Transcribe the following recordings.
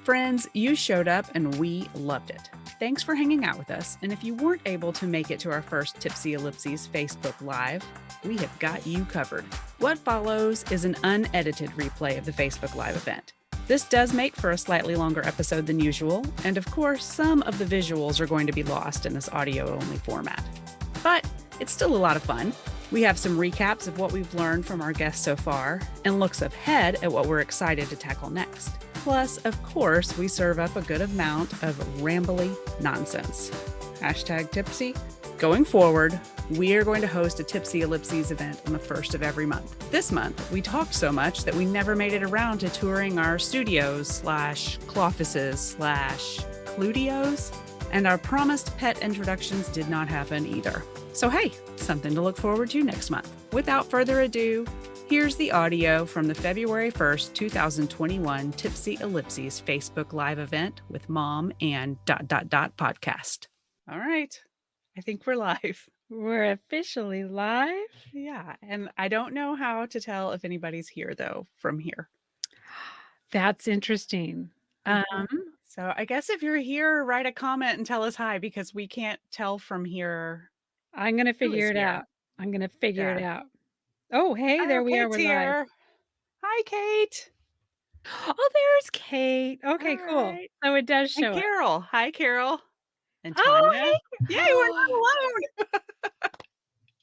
Friends, you showed up and we loved it. Thanks for hanging out with us. And if you weren't able to make it to our first Tipsy Ellipses Facebook Live, we have got you covered. What follows is an unedited replay of the Facebook Live event. This does make for a slightly longer episode than usual, and of course, some of the visuals are going to be lost in this audio-only format. But it's still a lot of fun. We have some recaps of what we've learned from our guests so far, and looks ahead at what we're excited to tackle next. Plus, of course, we serve up a good amount of rambly nonsense. #Tipsy. Going forward, we are going to host a Tipsy Ellipses event on the first of every month. This month, we talked so much that we never made it around to touring our studios-slash-cloffices-slash-cludios, and our promised pet introductions did not happen either. So hey, something to look forward to next month. Without further ado, here's the audio from the February 1st, 2021 Tipsy Ellipses Facebook Live event with Mom and ... podcast. All right. I think we're live. We're officially live. Yeah. And I don't know how to tell if anybody's here, though, from here. That's interesting. So I guess if you're here, write a comment and tell us hi, because we can't tell from here. I'm going to figure it out. I'm going to figure it out. Oh, hey, there we are. We're here. live. Hi, Kate. Oh, there's Kate. Okay, All cool. right. So it does show And Carol. Hi, Carol. And Oh, Tanya. hey. Yay, we're not alone.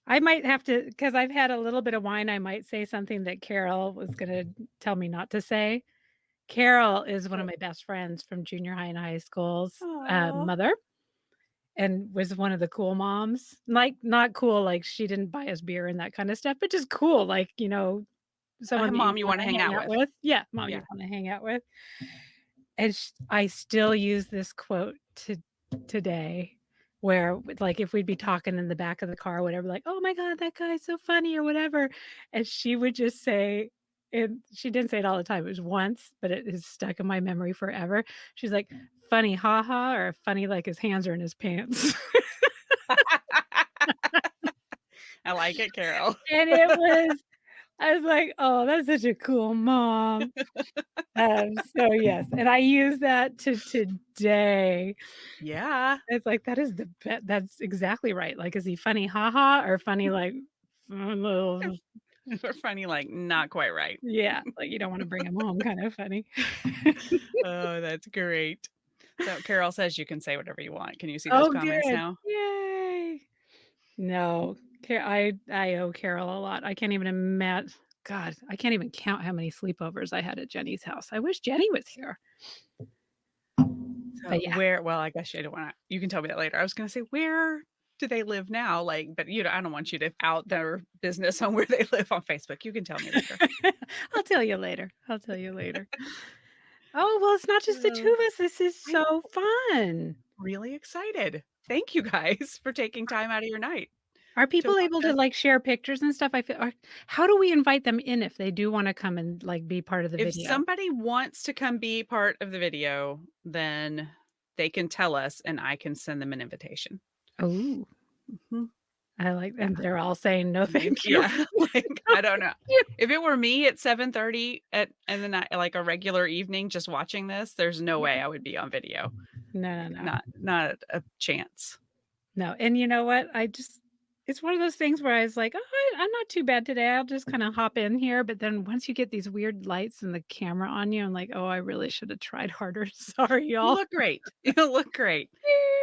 I might have to, because I've had a little bit of wine, I might say something that Carol was going to tell me not to say. Carol is one of my best friends from junior high and high school's mother, and was one of the cool moms. Like, not cool, like she didn't buy us beer and that kind of stuff, but just cool, like, you know, someone mom you want to hang out with. Yeah, mom you want to hang out with. And I still use this quote today, where like if we'd be talking in the back of the car or whatever, like, oh my God, that guy's so funny or whatever. And she would just say, and she didn't say it all the time, it was once, but it is stuck in my memory forever. She's like, funny haha, or funny like his hands are in his pants. I like it, Carol. And I was like, oh, that's such a cool mom. So yes, and I use that to today. Yeah. It's like, that is that's exactly right. Like, is he funny haha or funny like Or funny like not quite right. Yeah, like you don't want to bring him home kind of funny. Oh, that's great. So Carol says you can say whatever you want. Can you see those comments good. now? Yay. No, I owe Carol a lot. I can't even imagine. God, I can't even count how many sleepovers I had at Jenny's house. I wish Jenny was here. So yeah. Well, I guess you don't want to, you can tell me that later. I was going to say, where do they live now? Like, but I don't want you to out their business on where they live on Facebook. You can tell me later. I'll tell you later. Oh, well, it's not just the two of us. This is so fun. Really excited. Thank you guys for taking time out of your night. Are people able to like share pictures and stuff? How do we invite them in if they do want to come and like be part of the video? If somebody wants to come be part of the video, then they can tell us and I can send them an invitation. Oh, I like them. They're all saying no, thank you. Yeah, like I don't know. If it were me at 7:30 and then like a regular evening just watching this, there's no way I would be on video. No. Not a chance. No, and you know what? It's one of those things where I was like, oh, I'm not too bad today. I'll just kind of hop in here. But then once you get these weird lights and the camera on you, I'm like, oh, I really should have tried harder. Sorry, y'all. You look great. You look great.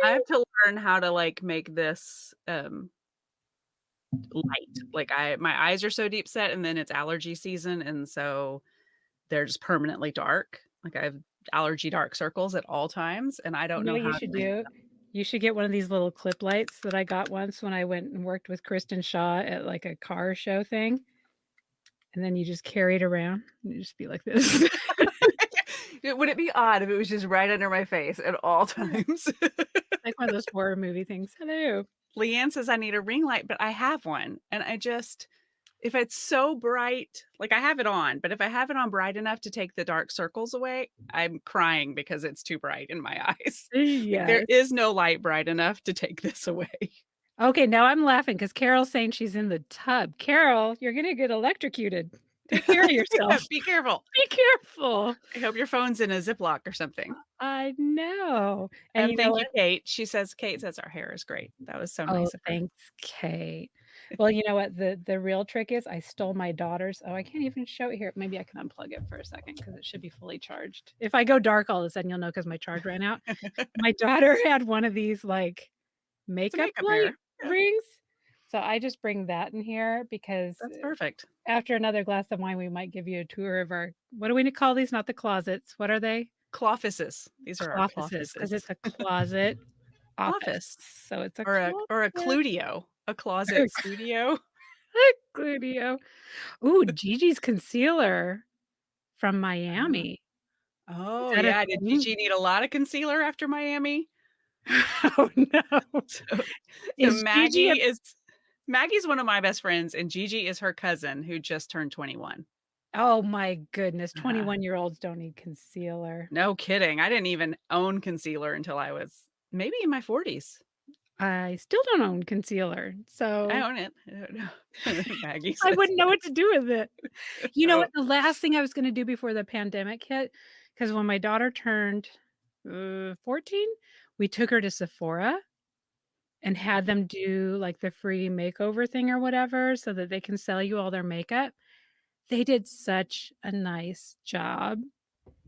I have to learn how to like make this light. Like my eyes are so deep set, and then it's allergy season, and so they're just permanently dark. Like I have allergy dark circles at all times, and I don't know how you should do. You should get one of these little clip lights that I got once when I went and worked with Kristen Shaw at like a car show thing. And then you just carry it around and you just be like this. Would it be odd if it was just right under my face at all times? Like one of those horror movie things. Hello. Leanne says I need a ring light, but I have one. And if it's so bright, like I have it on, but if I have it on bright enough to take the dark circles away, I'm crying because it's too bright in my eyes. Yes. Like, there is no light bright enough to take this away. Okay, now I'm laughing because Carol's saying she's in the tub. Carol, you're going to get electrocuted. Take care of yourself. Be careful. Be careful. I hope your phone's in a Ziploc or something. I know. And you know Thank you, what? Kate. Kate says our hair is great. That was so Oh, nice of her. thanks, Kate. Well, you know what? The real trick is I stole my daughter's. Oh, I can't even show it here. Maybe I can unplug it for a second because it should be fully charged. If I go dark all of a sudden, you'll know because my charge ran out. My daughter had one of these like It's a makeup makeup light hair. Yeah, rings. So I just bring that in here because that's perfect. after another glass of wine, we might give you a tour of our what do we call these? Not the closets. What are they? Cloffices. These are our Cloffices, because it's cloffices. a closet office. Office So it's a or a closet. cludio, a closet studio. Cludio. Ooh, Gigi's concealer from Miami. Is Oh, that a yeah. Did thing? Gigi need a lot of concealer after Miami? Oh, no. So Is Gigi a Maggie's one of my best friends, and Gigi is her cousin who just turned 21. Oh my goodness, Uh-huh. 21-year-olds don't need concealer. No kidding. I didn't even own concealer until I was maybe in my 40s. I still don't own concealer, I so own it. I don't know. Maggie I says wouldn't know what to do with it. You know no. what? The last thing I was gonna do before the pandemic hit, because when my daughter turned, 14, we took her to Sephora and had them do, like, the free makeover thing or whatever so that they can sell you all their makeup. They did such a nice job,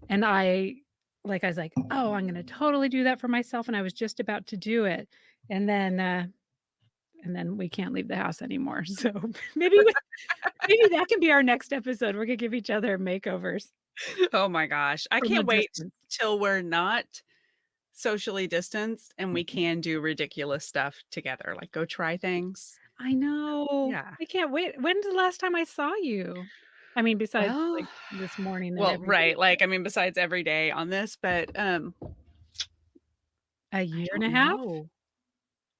and I was like, "Oh, I'm gonna totally do that for myself," and I was just about to do it, and then we can't leave the house anymore, so maybe that can be our next episode. We're gonna give each other makeovers Oh my gosh. I from a can't wait distance. till we're not socially distanced and we can do ridiculous stuff together, like go try things. I know. Yeah. I can't wait. When's the last time I saw you? I mean, besides, Well, like, this morning and well, every day. right. Like, I mean, besides every day on this, but A I year and don't a half? know.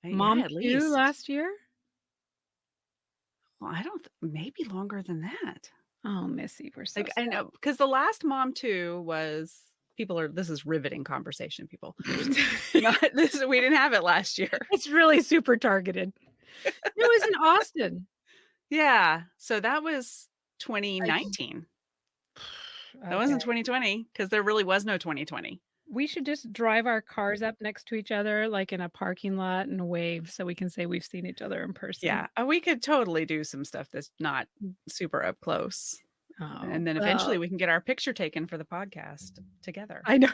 Yeah, Mom at too least. last year? Well, I don't maybe longer than that. Oh, Missy, we're so Like, I know because the last mom too was this is riveting conversation, people. sad. Not this we didn't have it last year. It's really super targeted. It was in Austin. Yeah. So that was I 2019. That okay. wasn't 2020 because there really was no 2020. We should just drive our cars up next to each other, like, in a parking lot and wave so we can say we've seen each other in person. Yeah. We could totally do some stuff that's not super up close. Oh, And then eventually well, we can get our picture taken for the podcast together. I know.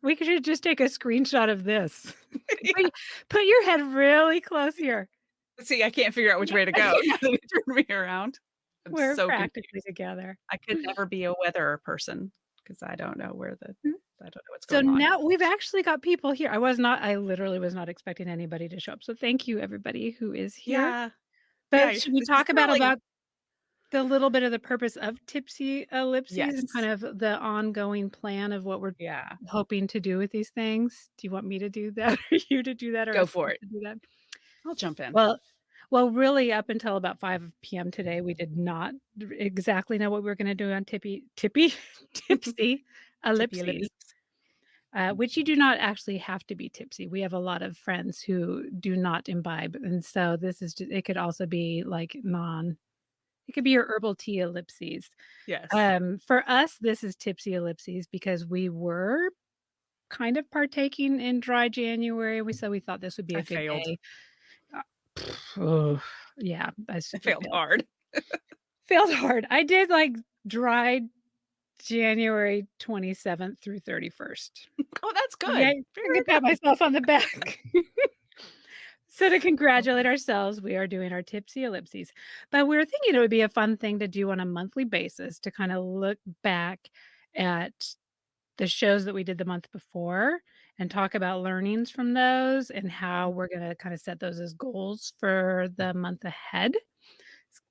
We should just take a screenshot of this. Yeah. Put your head really close here. See, I can't figure out which way to go now that you turned me around. I'm We're so practically confused. together. I could never be a weather person because I don't know what's So going on. now we've actually got people here. I literally was not expecting anybody to show up. So thank you everybody who is here. Yeah. Yeah. But should we This is talk thrilling. about the little bit of the purpose of Tipsy Ellipses and kind Yes. of the ongoing plan of what we're Yeah. hoping to do with these things? Do you want me to do that or you to do that or Go us for both it. to do that? I'll jump in. Well, really up until about 5 p.m. today, we did not exactly know what we were gonna do on Tipsy Tippy Ellipses, lippy. which you do not actually have to be tipsy. We have a lot of friends who do not imbibe, and so this is it could also be like it could be your herbal tea ellipses. Yes. For us, this is Tipsy Ellipses because we were kind of partaking in dry January. We thought this would be I a good failed. day. Uh, ugh, yeah, I I super failed hard. failed hard. I did, like, dry January 27th through 31st. Oh, that's Yeah, good. I Very can pat good. myself on the back. So to congratulate ourselves, we are doing our Tipsy Ellipses. But we were thinking it would be a fun thing to do on a monthly basis to kinda look back at the shows that we did the month before and talk about learnings from those and how we're gonna kinda set those as goals for the month ahead.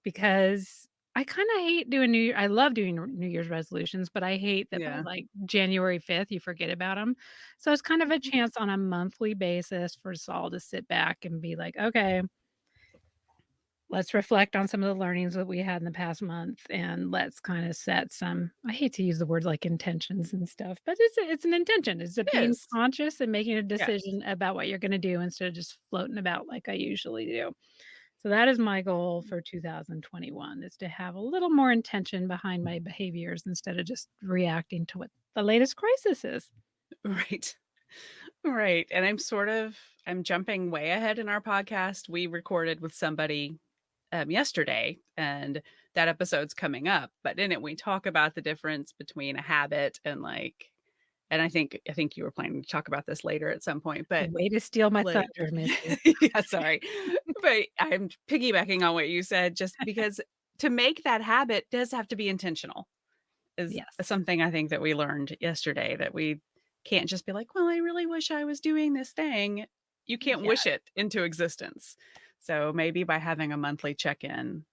Because I kinda hate doing I love doing New Year's resolutions, but I hate that by, Yeah. like, January 5th, you forget about them. So it's kind of a Mhm. chance on a monthly basis for us all to sit back and be like, "Okay, let's reflect on some of the learnings that we had in the past month, and let's kinda set some" I hate to use the word like intentions and stuff, but it's an intention. It's a It being is. conscious and making a Yes. decision about what you're gonna do instead of just floating about like I usually do. So that is my goal for 2021, is to have a little more intention behind my behaviors instead of just reacting to what the latest crisis is. Right. Right. And I'm jumping way ahead in our podcast. We recorded with somebody yesterday, and that episode's coming up. But in it, we talk about the difference between a habit and and I think you were planning to talk about this later at some point, but Way to steal my like, thunder, Missy. yeah, sorry, but I'm piggybacking on what you said, just because to make that habit does have to be intentional. Is Yes. something I think that we learned yesterday, that we can't just be like, well, I really wish I was doing this thing. You can't Yeah. wish it into existence. So maybe by having a monthly check-in,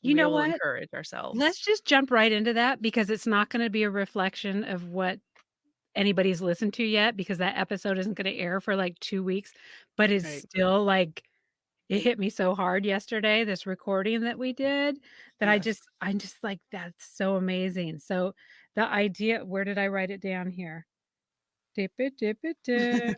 You know we'll what? encourage Let's ourselves. just jump right into that because it's not gonna be a reflection of what anybody's listened to yet, because that episode isn't gonna air for, like, 2 weeks, but it's Right. still, like, it hit me so hard yesterday, this recording that we did, that Yes. I'm just like, "That's so amazing." So, the idea, where did I write it down here? Dip it, dip it, dip.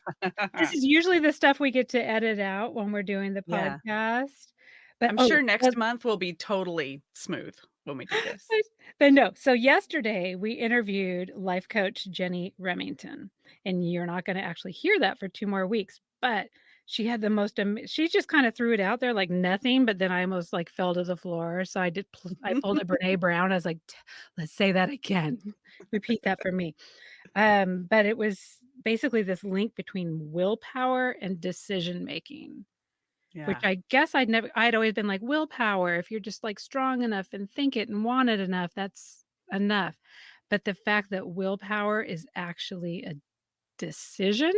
This is usually the stuff we get to edit out when we're doing the Yeah. podcast, but, I'm oh, sure next month will be totally smooth when we do this. but no, so yesterday we interviewed life coach Jenny Remington, and you're not gonna actually hear that for 2 more weeks, but she had the most she just kinda threw it out there like nothing, but then I almost, like, fell to the floor, so I pulled a Brené Brown. I was like, Let's say that again. Repeat that for me." But it was basically this link between willpower and decision making. Which Yeah. I guess I'd always been like, willpower, if you're just, like, strong enough and think it and want it enough, that's enough. But the fact that willpower is actually a decision,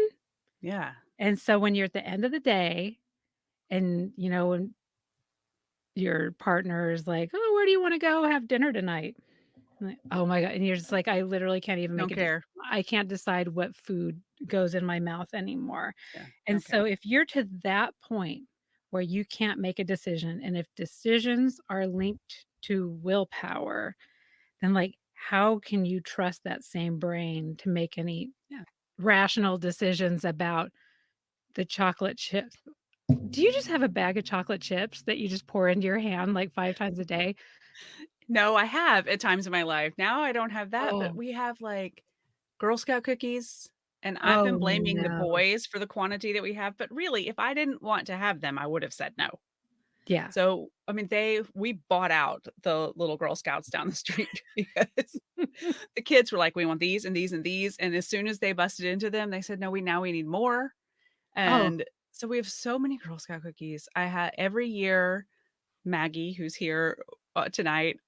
Yeah. and so when you're at the end of the day and, when your partner is like, "Oh, where do you wanna go have dinner tonight?" I'm like, "Oh my god," and you're just like, "I literally can't even make Don't a decision. care. I can't decide what food goes in my mouth anymore." Yeah. And Don't so care. if you're to that point where you can't make a decision, and if decisions are linked to willpower, then, like, how can you trust that same brain to make any Yeah. rational decisions about the chocolate chips? Do you just have a bag of chocolate chips that you just pour into your hand, like, 5 times a day? No, I have at times in my life. Now I don't have that, but Oh. we have, like, Girl Scout cookies, and I've been Oh, blaming the no. boys for the quantity that we have, but really, if I didn't want to have them, I would have said no. Yeah. So, I mean, we bought out the little Girl Scouts down the street because the kids were like, "We want these and these and these," and as soon as they busted into them, they said, "No, we need more." Oh, And so we have so many Girl Scout cookies. I had every year, Maggie, who's here, tonight,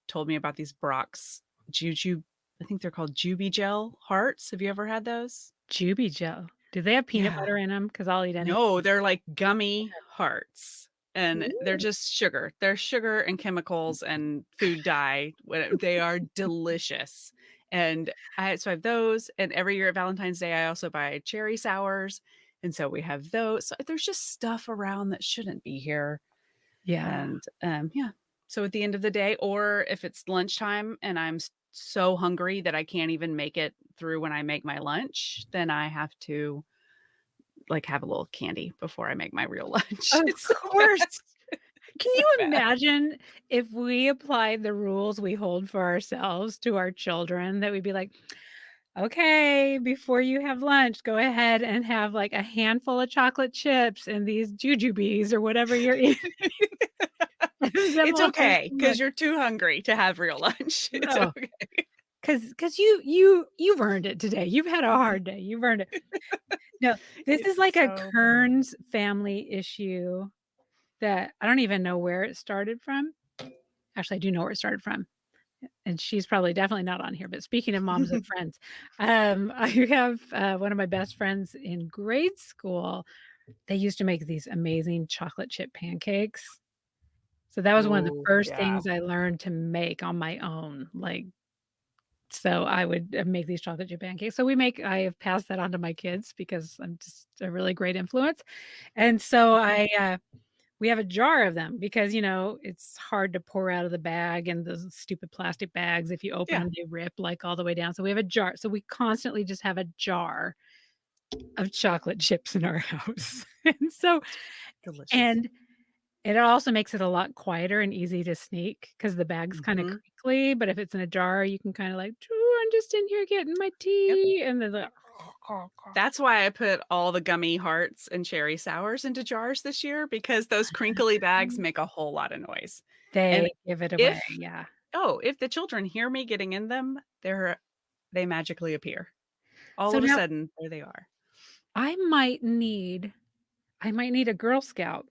told me about these Brock's Juju, I think they're called Juby Gel hearts. Have you ever had those? Juby Joe. Do they have peanut Yeah. butter in them? Because 'Cause I'll eat anything. No, they're like gummy hearts, and they're Ooh. just sugar. They're sugar and chemicals and food dye. They are delicious. And I have those, and every year at Valentine's Day, I also buy cherry sours, and so we have those. So there's just stuff around that shouldn't be here. Yeah. And, yeah. So at the end of the day, or if it's lunchtime and I'm so hungry that I can't even make it through when I make my lunch, then I have to, like, have a little candy before I make my real lunch. Of It's so bad. course. Can It's so you bad. imagine if we applied the rules we hold for ourselves to our children, that we'd be like, "Okay, before you have lunch, go ahead and have, like, a handful of chocolate chips and these jujubes," or whatever you're eating. Then It's we'll have okay some because 'cause lunch. you're too hungry to have real lunch. It's No, okay. 'cause you've earned it today. You've had a hard day. You've earned it. No, this is It's like a so funny. Kearns family issue that I don't even know where it started from. Actually, I do know where it started from, and she's probably definitely not on here, but speaking of moms and friends, I have, one of my best friends in grade school. They used to make these amazing chocolate chip pancakes. So that was one of the Oh, first yeah. things I learned to make on my own, like, so I would, make these chocolate chip pancakes. So I have passed that on to my kids because I'm just a really great influence, and so we have a jar of them because, it's hard to pour out of the bag, and those stupid plastic bags, if you open Yeah. them, they rip, like, all the way down. So we have a jar. So we constantly just have a jar of chocolate chips in our house. And so Delicious. and It also makes it a lot quieter and easy to sneak because the bag's kinda Mhm. crinkly, but if it's in a jar, you can kinda like, "Ooh, I'm just in here getting my Yep. tea," and then the That's why I put all the gummy hearts and cherry sours into jars this year because those crinkly bags make a whole lot of noise. And They give it away, if yeah. if the children hear me getting in them, they magically appear. All So of a now sudden, there they are. I might need I might need a Girl Scout.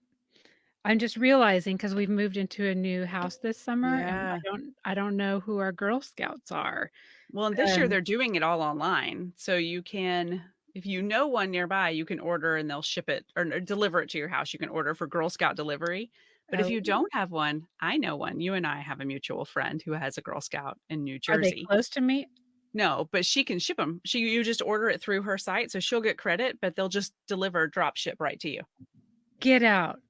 I'm just realizing because 'cause we've moved into a new house this summer, and Yeah. I don't know who our Girl Scouts are. Well, and this year Um, they're doing it all online. So you can if you know one nearby, you can order and they'll ship it or deliver it to your house. You can order for Girl Scout delivery. But if oh, you don't have one, I know one. You and I have a mutual friend who has a Girl Scout in New are they Jersey. close to me? No, but she can ship them. You just order it through her site, so she'll get credit, but they'll just deliver drop ship right to you. Get out.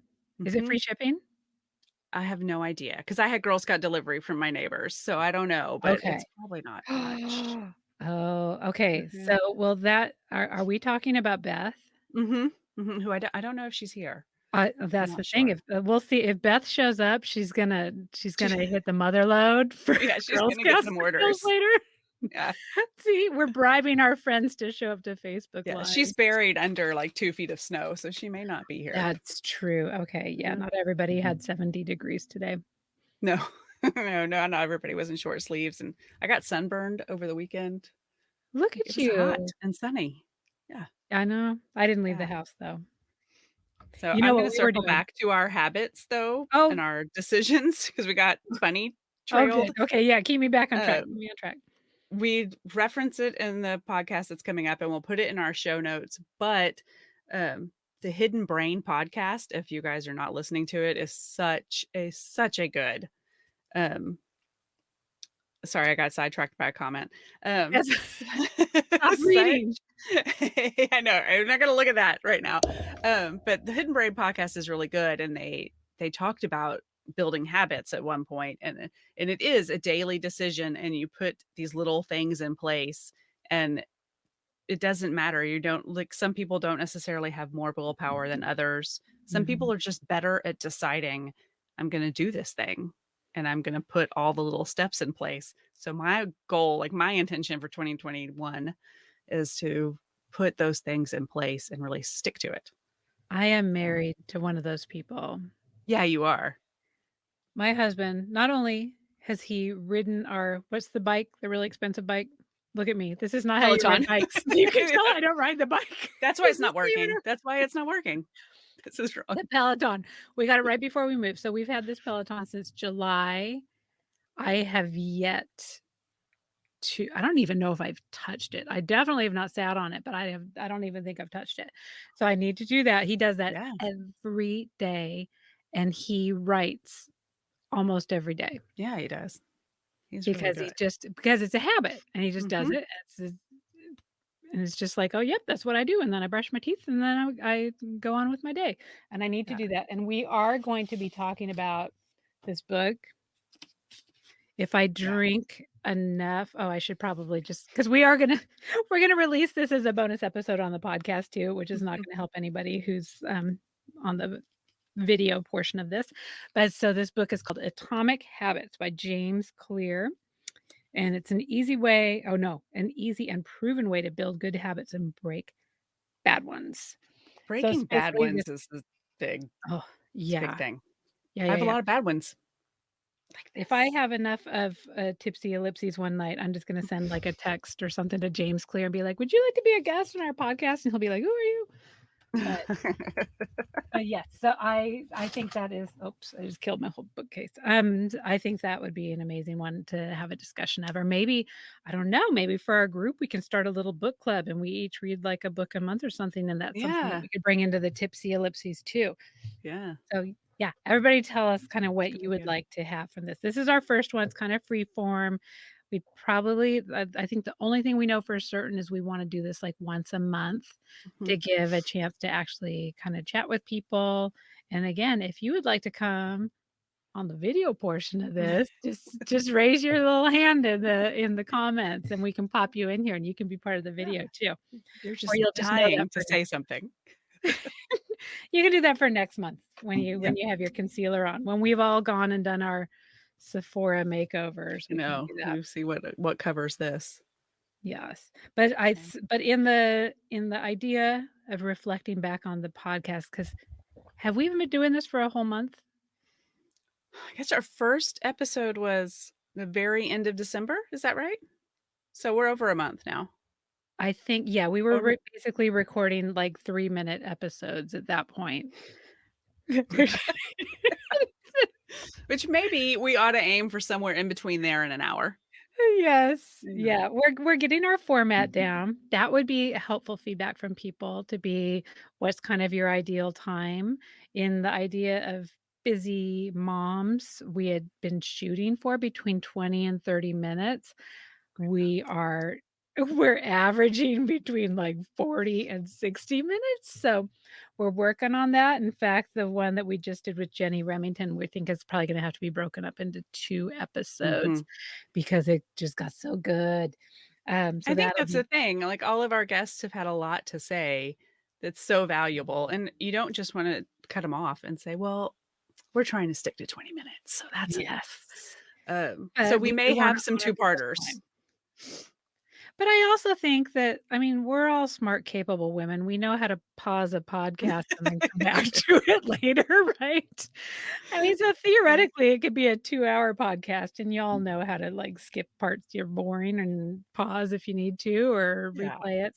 Is it free Mhm. shipping? I have no idea because I had Girl Scout delivery from my neighbors, so I don't know, but Okay. it's probably not much. Oh, okay. Mhm. So, will that are we talking about Beth? Mhm. Mhm. Who I don't know if she's here. I'm That's not the thing, sure. if we'll see if Beth shows up, she's gonna hit the mother load for Yeah, she's Girl gonna get Scouts some meals orders. later. Yeah. See, we're bribing our friends to show up to Facebook Yeah, Live. she's buried under, like, 2 feet of snow, so she may not be here. That's true. Okay, yeah, Yeah. not everybody had 70 degrees today. No. No, no, not everybody was in short sleeves, and I got sunburned over the weekend. Look Like, it at was hot you. and sunny. Yeah, I know. I didn't leave the yeah. house, though. So, You know I'm what gonna we were circle doing? back to our habits, though, and Oh, our decisions because we got bunny oh, good. trailed. Okay, yeah, keep me back on track. Um, Keep me on track. we reference it in the podcast that's coming up, and we'll put it in our show notes, but, um, the Hidden Brain podcast, if you guys are not listening to it, is such a good, um sorry, I got sidetracked by a comment. Yes. Stop Such reading. I know, I'm not gonna look at that right now. But the Hidden Brain podcast is really good, and they talked about building habits at one point, and it is a daily decision, and you put these little things in place, and it doesn't matter. You don't like some people don't necessarily have more willpower than others. Some Mhm. people are just better at deciding, I'm going to do this thing and I'm going to put all the little steps in place. So my goal, like my intention for 2021 is to put those things in place and really stick to it. I am So, married to one of those people. yeah, you are. My husband, not only has he ridden our what's the bike, the really expensive bike? Look at me. This is not how you ride Peloton. bikes. You can tell Yeah. I don't ride the bike. That's why It's it's the not same working. That's why it's not working. This is wrong. the Peloton. We got it right before we moved. So we've had this Peloton since July. I have yet to I don't even know if I've touched it. I definitely have not sat on it, but I don't even think I've touched it. So I need to do that. He does that Yeah. every day and he writes almost every day Yeah, he does. He's really because he's good. just because it's a habit and he just does Mhm. it. And it's just like, "Oh, yep, that's what I do." And then I brush my teeth and then I go on with my day. And I need to Yeah. do that. And we are going to be talking about this book. If I Yeah. drink enough I should probably just because we are gonna we're gonna release this as a bonus episode on the podcast too, which is not Mhm. gonna help anybody who's, on the video portion of this. But so this book is called Atomic Habits by James Clear, and it's an easy and proven way to build good habits and break bad ones. So it's Breaking bad basically this ones is the big oh, it's a big yeah. thing. Yeah, I yeah, have a yeah. lot of bad ones like If I this. have enough of, Tipsy Ellipses one night, I'm just gonna send, like, a text or something to James Clear and be like, "Would you like to be a guest on our podcast?" And he'll be like, "Who are you?" But yes, so I think that is oops, I just killed my whole bookcase. I think that would be an amazing one to have a discussion of, or maybe, I don't know, maybe for our group, we can start a little book club and we each read, like, a book a month or something, and that's something that Yeah, we could bring into the Tipsy Ellipses too. yeah, So, yeah, everybody tell us kinda that's a what good you would idea. like to have from this. This is our first one, it's kinda free form. We probably I think the only thing we know for certain is we wanna do this, like, once a month Mhm. to give a chance to actually kinda chat with people, and again, if you would like to come on the video portion of this, just raise your little hand in the comments, and we can pop you in here, and you can be part of the Yeah, video too, you're or just you'll just know that dying to for now. say something. You can do that for next month when you have your concealer on. When we've all gone and done our Sephora makeovers, we can do that. You see what covers this. Yes. But but in the idea of reflecting back on the podcast, because have we even been doing this for a whole month? I guess our first episode was the very end of December. Is that right? So we're over a month now. I think, yeah, we were basically recording like 3-minute episodes at that point. Which maybe we ought to aim for somewhere in between there and an hour. Yes. Yeah. We're getting our format down. That would be helpful feedback from people to be what's kind of your ideal time in the idea of busy moms. We had been shooting for between 20 and 30 minutes. We're averaging between like 40 and 60 minutes. So we're working on that. In fact, the one that we just did with Jenny Remington, we think is probably going to have to be broken up into 2 episodes because it just got so good. So I think that's the thing. Like all of our guests have had a lot to say that's so valuable. And you don't just want to cut them off and say, well, we're trying to stick to 20 minutes. So that's enough. So we may have some 2-parters. But I also think that, I mean, we're all smart, capable women. We know how to pause a podcast and then come back to it later, right? I mean, so theoretically, it could be a 2-hour podcast, and y'all know how to like skip parts you're boring and pause if you need to or replay it.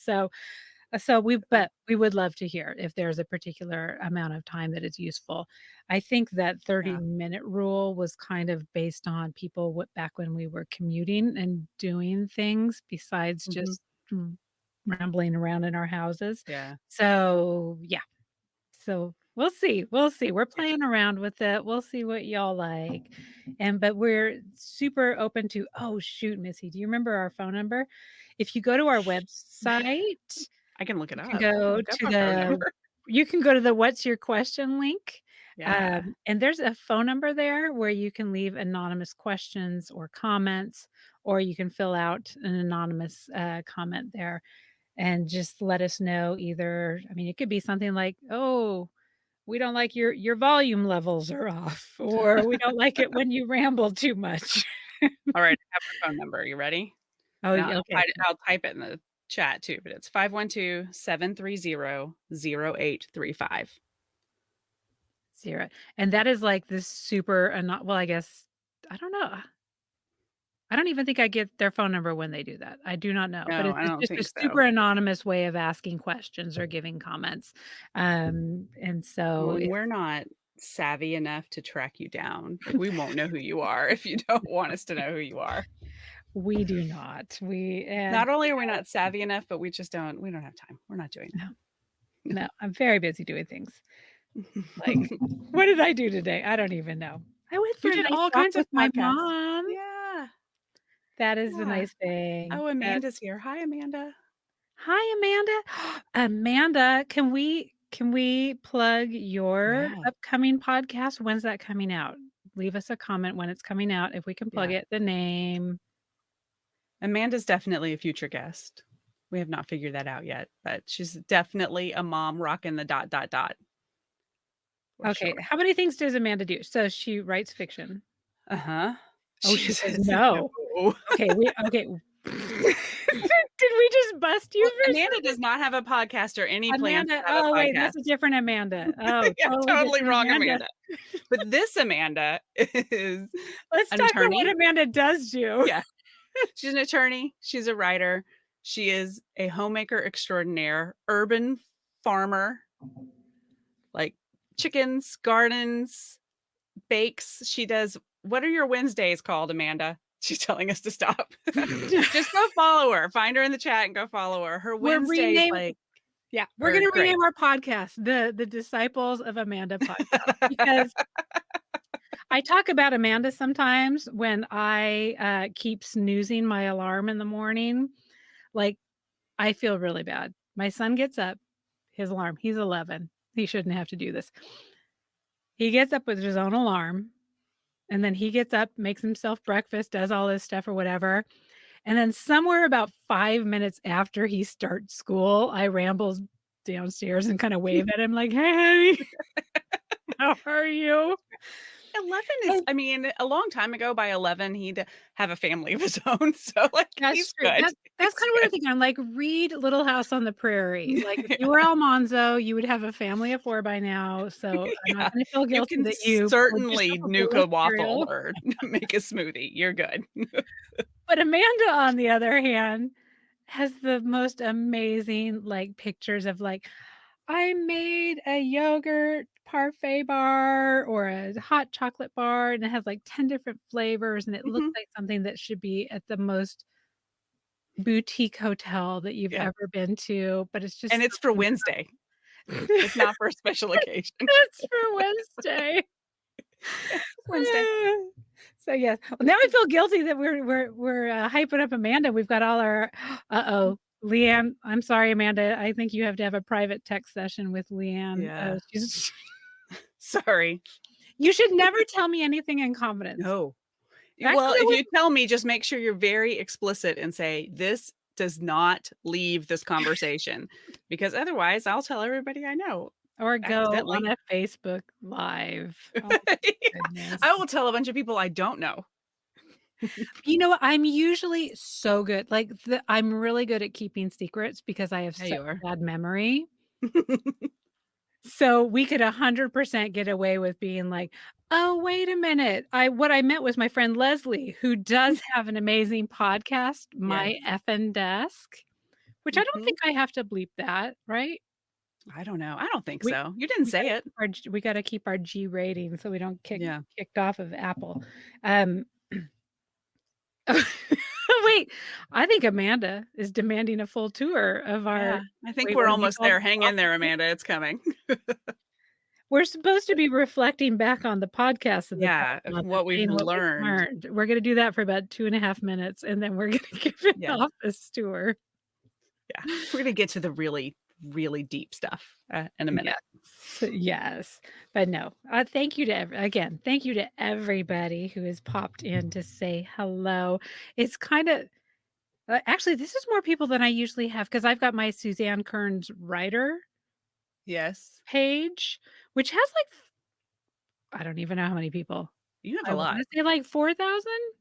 But we would love to hear if there's a particular amount of time that is useful. I think that 30-minute rule was kind of based on people back when we were commuting and doing things besides just rambling around in our houses. Yeah. So, yeah. So we'll see. We're playing around with it. We'll see what y'all like. But we're super open to, oh, shoot, Missy, do you remember our phone number? If you go to our website, I can look it up. You can go to the What's Your Question link. Yeah. And there's a phone number there where you can leave anonymous questions or comments, or you can fill out an anonymous comment there and just let us know either. I mean, it could be something like, oh, we don't like your volume levels are off, or we don't like it when you ramble too much. All right. I have our phone number. You ready? Oh, yeah. Okay. I'll type it in the chat too, but it's 512-730-0835. And that is like this super, well, I guess, I don't know. I don't even think I get their phone number when they do that. I do not know. But it's just a super anonymous way of asking questions or giving comments. And so we're not savvy enough to track you down. Like, we won't know who you are if you don't want us to know who you are. We do not. Not only are we not savvy enough, but we don't have time. We're not doing that. No, I'm very busy doing things. Like, what did I do today? I don't even know. I went for all kinds of my podcasts. mom. Yeah. That is a nice thing. Oh, Amanda's here. Hi, Amanda. Hi, Amanda. Amanda, can we plug your upcoming podcast? When's that coming out? Leave us a comment when it's coming out. If we can plug it, the name. Amanda's definitely a future guest. We have not figured that out yet, but she's definitely a mom rocking the ... Okay. Sure. How many things does Amanda do? So she writes fiction. Uh-huh. Oh, she says no. Okay. Okay. Did we just bust you? Amanda does not have a podcast or any plans to have a podcast. Wait, that's a different Amanda. Oh, yeah, totally wrong Amanda. But this Amanda is Let's talk about what Amanda does do. Yeah. She's an attorney. She's a writer. She is a homemaker extraordinaire, urban farmer, like chickens, gardens, bakes. She does, what are your Wednesdays called, Amanda? She's telling us to stop. Just go follow her. Find her in the chat and go follow her. Her Wednesdays, we're going to rename our podcast the Disciples of Amanda podcast, because I talk about Amanda sometimes when I keep snoozing my alarm in the morning. Like, I feel really bad. My son gets up, his alarm, he's 11. He shouldn't have to do this. He gets up with his own alarm, and then he gets up, makes himself breakfast, does all this stuff or whatever. And then somewhere about 5 minutes after he starts school, I ramble downstairs and kind of wave at him like, "Hey, how are you?" 11 is, I mean, a long time ago, by 11, he'd have a family of his own, so, like, That's he's true. good. That's He's kind of what I'm good. thinking. I'm like, read Little House on the Prairie. Like, if you were Yeah, Almanzo, you would have a family of 4 by now, so I'm not yeah. gonna feel You guilty can that you poured certainly yourself a nuke bowl of a waffle cereal. or make a smoothie. You're good. But Amanda, on the other hand, has the most amazing, like, pictures of, like, I made a yogurt parfait bar or a hot chocolate bar, and it has, like, 10 different flavors, and it looks Mhm. like something that should be at the most boutique hotel that you've Yeah, ever been to, but it's and just it's for something Wednesday. about It's not for a special occasion. it's for Wednesday. It's Wednesday. So, yes. Well, now I feel guilty that we're hyping up Amanda. We've got all our uh-oh, Leanne, I'm sorry, Amanda, I think you have to have a private text session with Leanne. Yeah, She's sorry. you should never tell me anything in confidence. No. Well, Actually, that if was you tell me, just make sure you're very explicit and say, "This does not leave this conversation," because otherwise I'll tell everybody I know or go on accidentally. a Facebook Live. Oh, Yeah. goodness. I will tell a bunch of people I don't know. You know what? I'm usually so good. Like, I'm really good at keeping secrets because I have Yeah, such you are. bad memory. So we could 100% get away with being like, "Oh, wait a minute. I what I meant was my friend Leslie, who does have an amazing podcast, Yes. My Effin Desk," which I don't Mhm. think I have to bleep that, right? I don't know. I don't think We so. You didn't say it. we gotta keep our G rating so we don't Yeah. kicked off of Apple. Um Wait, I think Amanda is demanding a full tour of our Yeah. I think wait, we're what did you almost call there. it? Hang in there, Offices? Amanda. It's coming. We're supposed to be reflecting back on the podcast of the past Yeah, of month and what we've saying what we've learned. learned. We're gonna do that for about 2.5 minutes, and then we're gonna give an Yeah. office tour. Yeah. We're gonna get to the really, really deep stuff, in a minute. Yes, yes, but no, thank you to again, thank you to everybody who has popped in to say hello. It's kinda actually, this is more people than I usually have because 'cause I've got my Suzanne Kearns writer Yes. page, which has, like, I don't even know how many people. You have I a wanna lot. say, like, 4,000?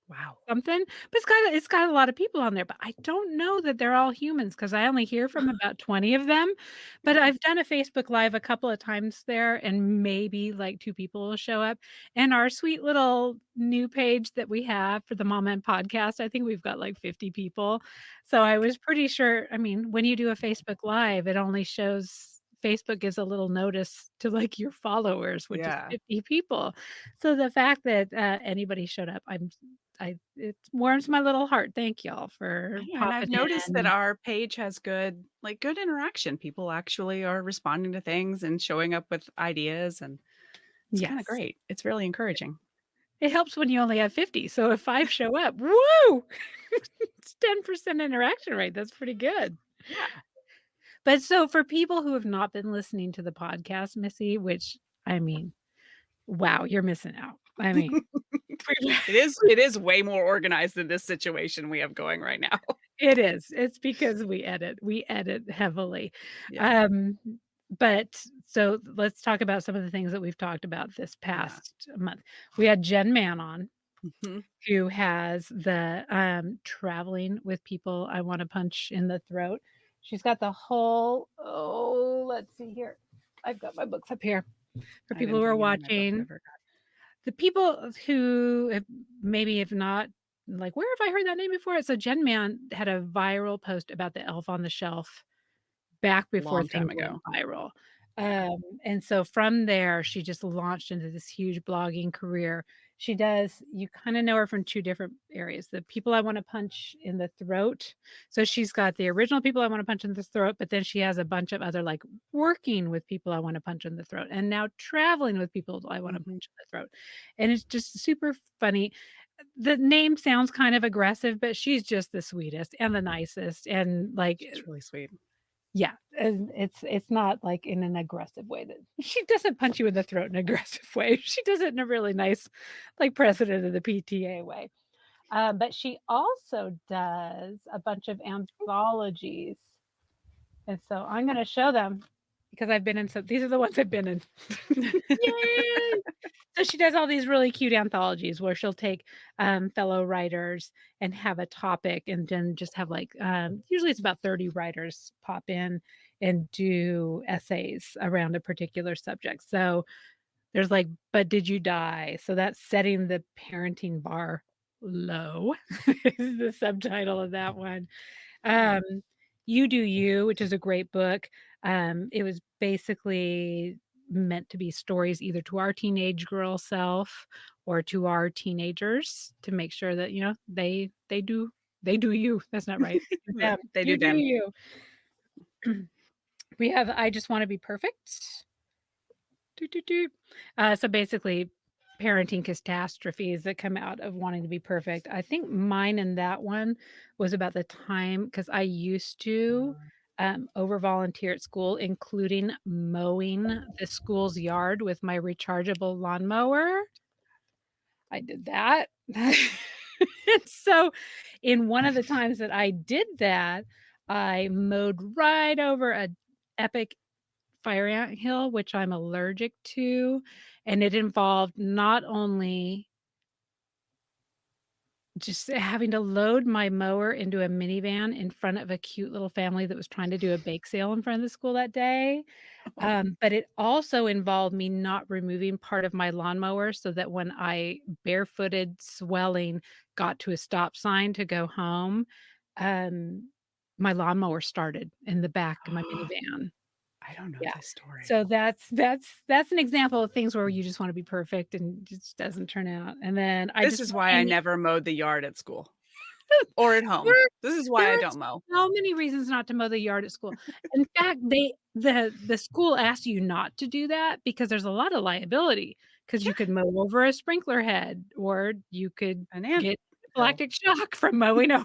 Wow. Something, but it's got a lot of people on there, but I don't know that they're all humans because I only hear from about 20 of them, but I've done a Facebook Live a couple of times there, and maybe, like, 2 people will show up, and our sweet little new page that we have for the Mom and Podcast, I think we've got, like, 50 people, so I was pretty sure I mean, when you do a Facebook Live, it only shows Facebook gives a little notice to, like, your followers, which is Yeah. 50 people, so the fact that, anybody showed up, it warms my little heart. Thank y'all for Yeah, and I've popping noticed that in. our page has good like, good interaction. People actually are responding to things and showing up with ideas, and it's kinda Yes. great. It's really encouraging. It helps when you only have 50, so if 5 show up, woo! It's 10% interaction rate, that's pretty good. Yeah. But so for people who have not been listening to the podcast, Missy, which, I mean, wow, you're missing out. I mean, It is way more organized than this situation we have going right now. it is. It's because we edit heavily. Yeah. Um, but so let's talk about some of the things that we've talked about this Yeah. past month. We had Jen Mann on, Mhm. who has the, traveling with people I wanna punch in the throat. She's got the whole let's see here. I've got my books up here for I people didn't who are bring any of my books, I watching. forgot. The people who have maybe have not like, "Where have I heard that name before?" So Jen Mann had a viral post about the Elf on the Shelf back before Long time things went ago. viral. Yeah. And so from there, she just launched into this huge blogging career. She does you kinda know her from 2 different areas, the people I wanna punch in the throat. So she's got the original people I wanna punch in the throat, but then she has a bunch of other, like, working with people I wanna punch in the throat, and now traveling with people I wanna Mhm. punch in the throat. And it's just super funny. The name sounds kind of aggressive, but she's just the sweetest and the nicest, and, like, She's really sweet. yeah, and it's not, like, in an aggressive way that she doesn't punch you in the throat in an aggressive way. She does it in a really nice, like, president of the PTA way. But she also does a bunch of anthologies. And so I'm going to show them because I've been in some, these are the ones I've been in. Yay! So she does all these really cute anthologies where she'll take fellow writers and have a topic and then just have like, usually it's about 30 writers pop in and do essays around a particular subject. So there's like, but did you die? So that's setting the parenting bar low is the subtitle of that one. Um, You Do You, which is a great book. It was basically meant to be stories either to our teenage girl self or to our teenagers to make sure that, you know, they do you. That's not right. Them. They do You do them. you. We have I Just Want to Be Perfect. Doot, doot, doot. So basically, parenting catastrophes that come out of wanting to be perfect. I think mine in that one was about the time because I used to over volunteer at school, including mowing the school's yard with my rechargeable lawnmower. I did that. And so, in one of the times that I did that, I mowed right over a epic fire ant hill, which I'm allergic to, and it involved not only just having to load my mower into a minivan in front of a cute little family that was trying to do a bake sale in front of the school that day, but it also involved me not removing part of my lawnmower so that when I barefooted, swelling, got to a stop sign to go home, um, my lawnmower started in the back of my minivan. I don't know Yeah. this story. So that's an example of things where you just wanna be perfect and it just doesn't turn out. And then I This just is wanna why I hang never mowed the yard at school or at home. there This is there why I are don't mow. so many reasons not to mow the yard at school. In fact, the school asks you not to do that because there's a lot of liability. Because Yeah, you could mow over a sprinkler head, or you could an get anthill. anaphylactic shock from mowing over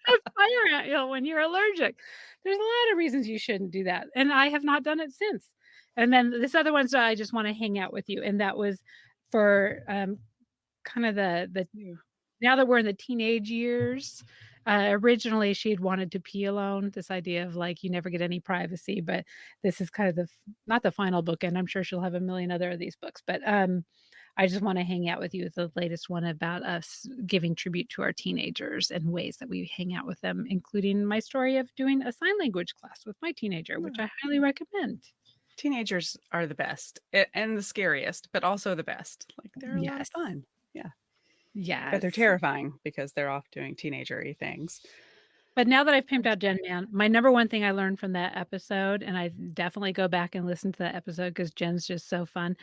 a fire ant hill when you're allergic. There's a lot of reasons you shouldn't do that, and I have not done it since. And then this other one's I Just Wanna Hang Out With You, and that was for, kind of the Yeah. now that we're in the teenage years, originally she'd wanted to pee alone, this idea of like you never get any privacy, but this is kind of not the final book, and I'm sure she'll have a million other of these books, but I Just Wanna Hang Out With You is the latest one about us giving tribute to our teenagers and ways that we hang out with them, including my story of doing a sign language class with my teenager, which I highly recommend. Teenagers are the best and the scariest, but also the best. Like they're a lot of Yes. fun. Yeah. But they're Yes. terrifying because they're off doing teenagery things. But now that I've pimped out Jen Mann, my number one thing I learned from that episode, and I definitely go back and listen to that episode because Jen's just so fun,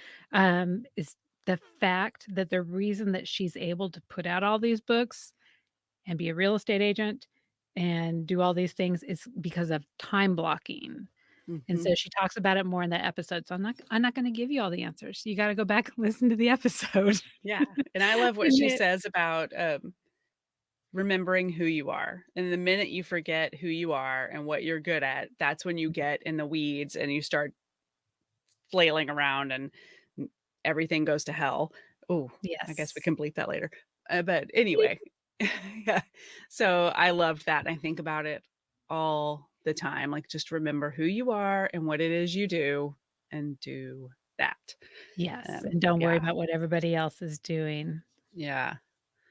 is the fact that the reason that she's able to put out all these books and be a real estate agent and do all these things is because of time blocking. And Mhm. so she talks about it more in that episode. So I'm not gonna give you all the answers. You gotta go back and listen to the episode. Yeah, and I love what And she it says about, remembering who you are, and the minute you forget who you are and what you're good at, that's when you get in the weeds and you start flailing around and n everything goes to hell. Oh, I guess we Yes. can bleep that later. But anyway, yeah. So I love that. I think about it all the time, like, just remember who you are and what it is you do, and do that. Yes, and don't worry Yeah, about what everybody else is doing. yeah,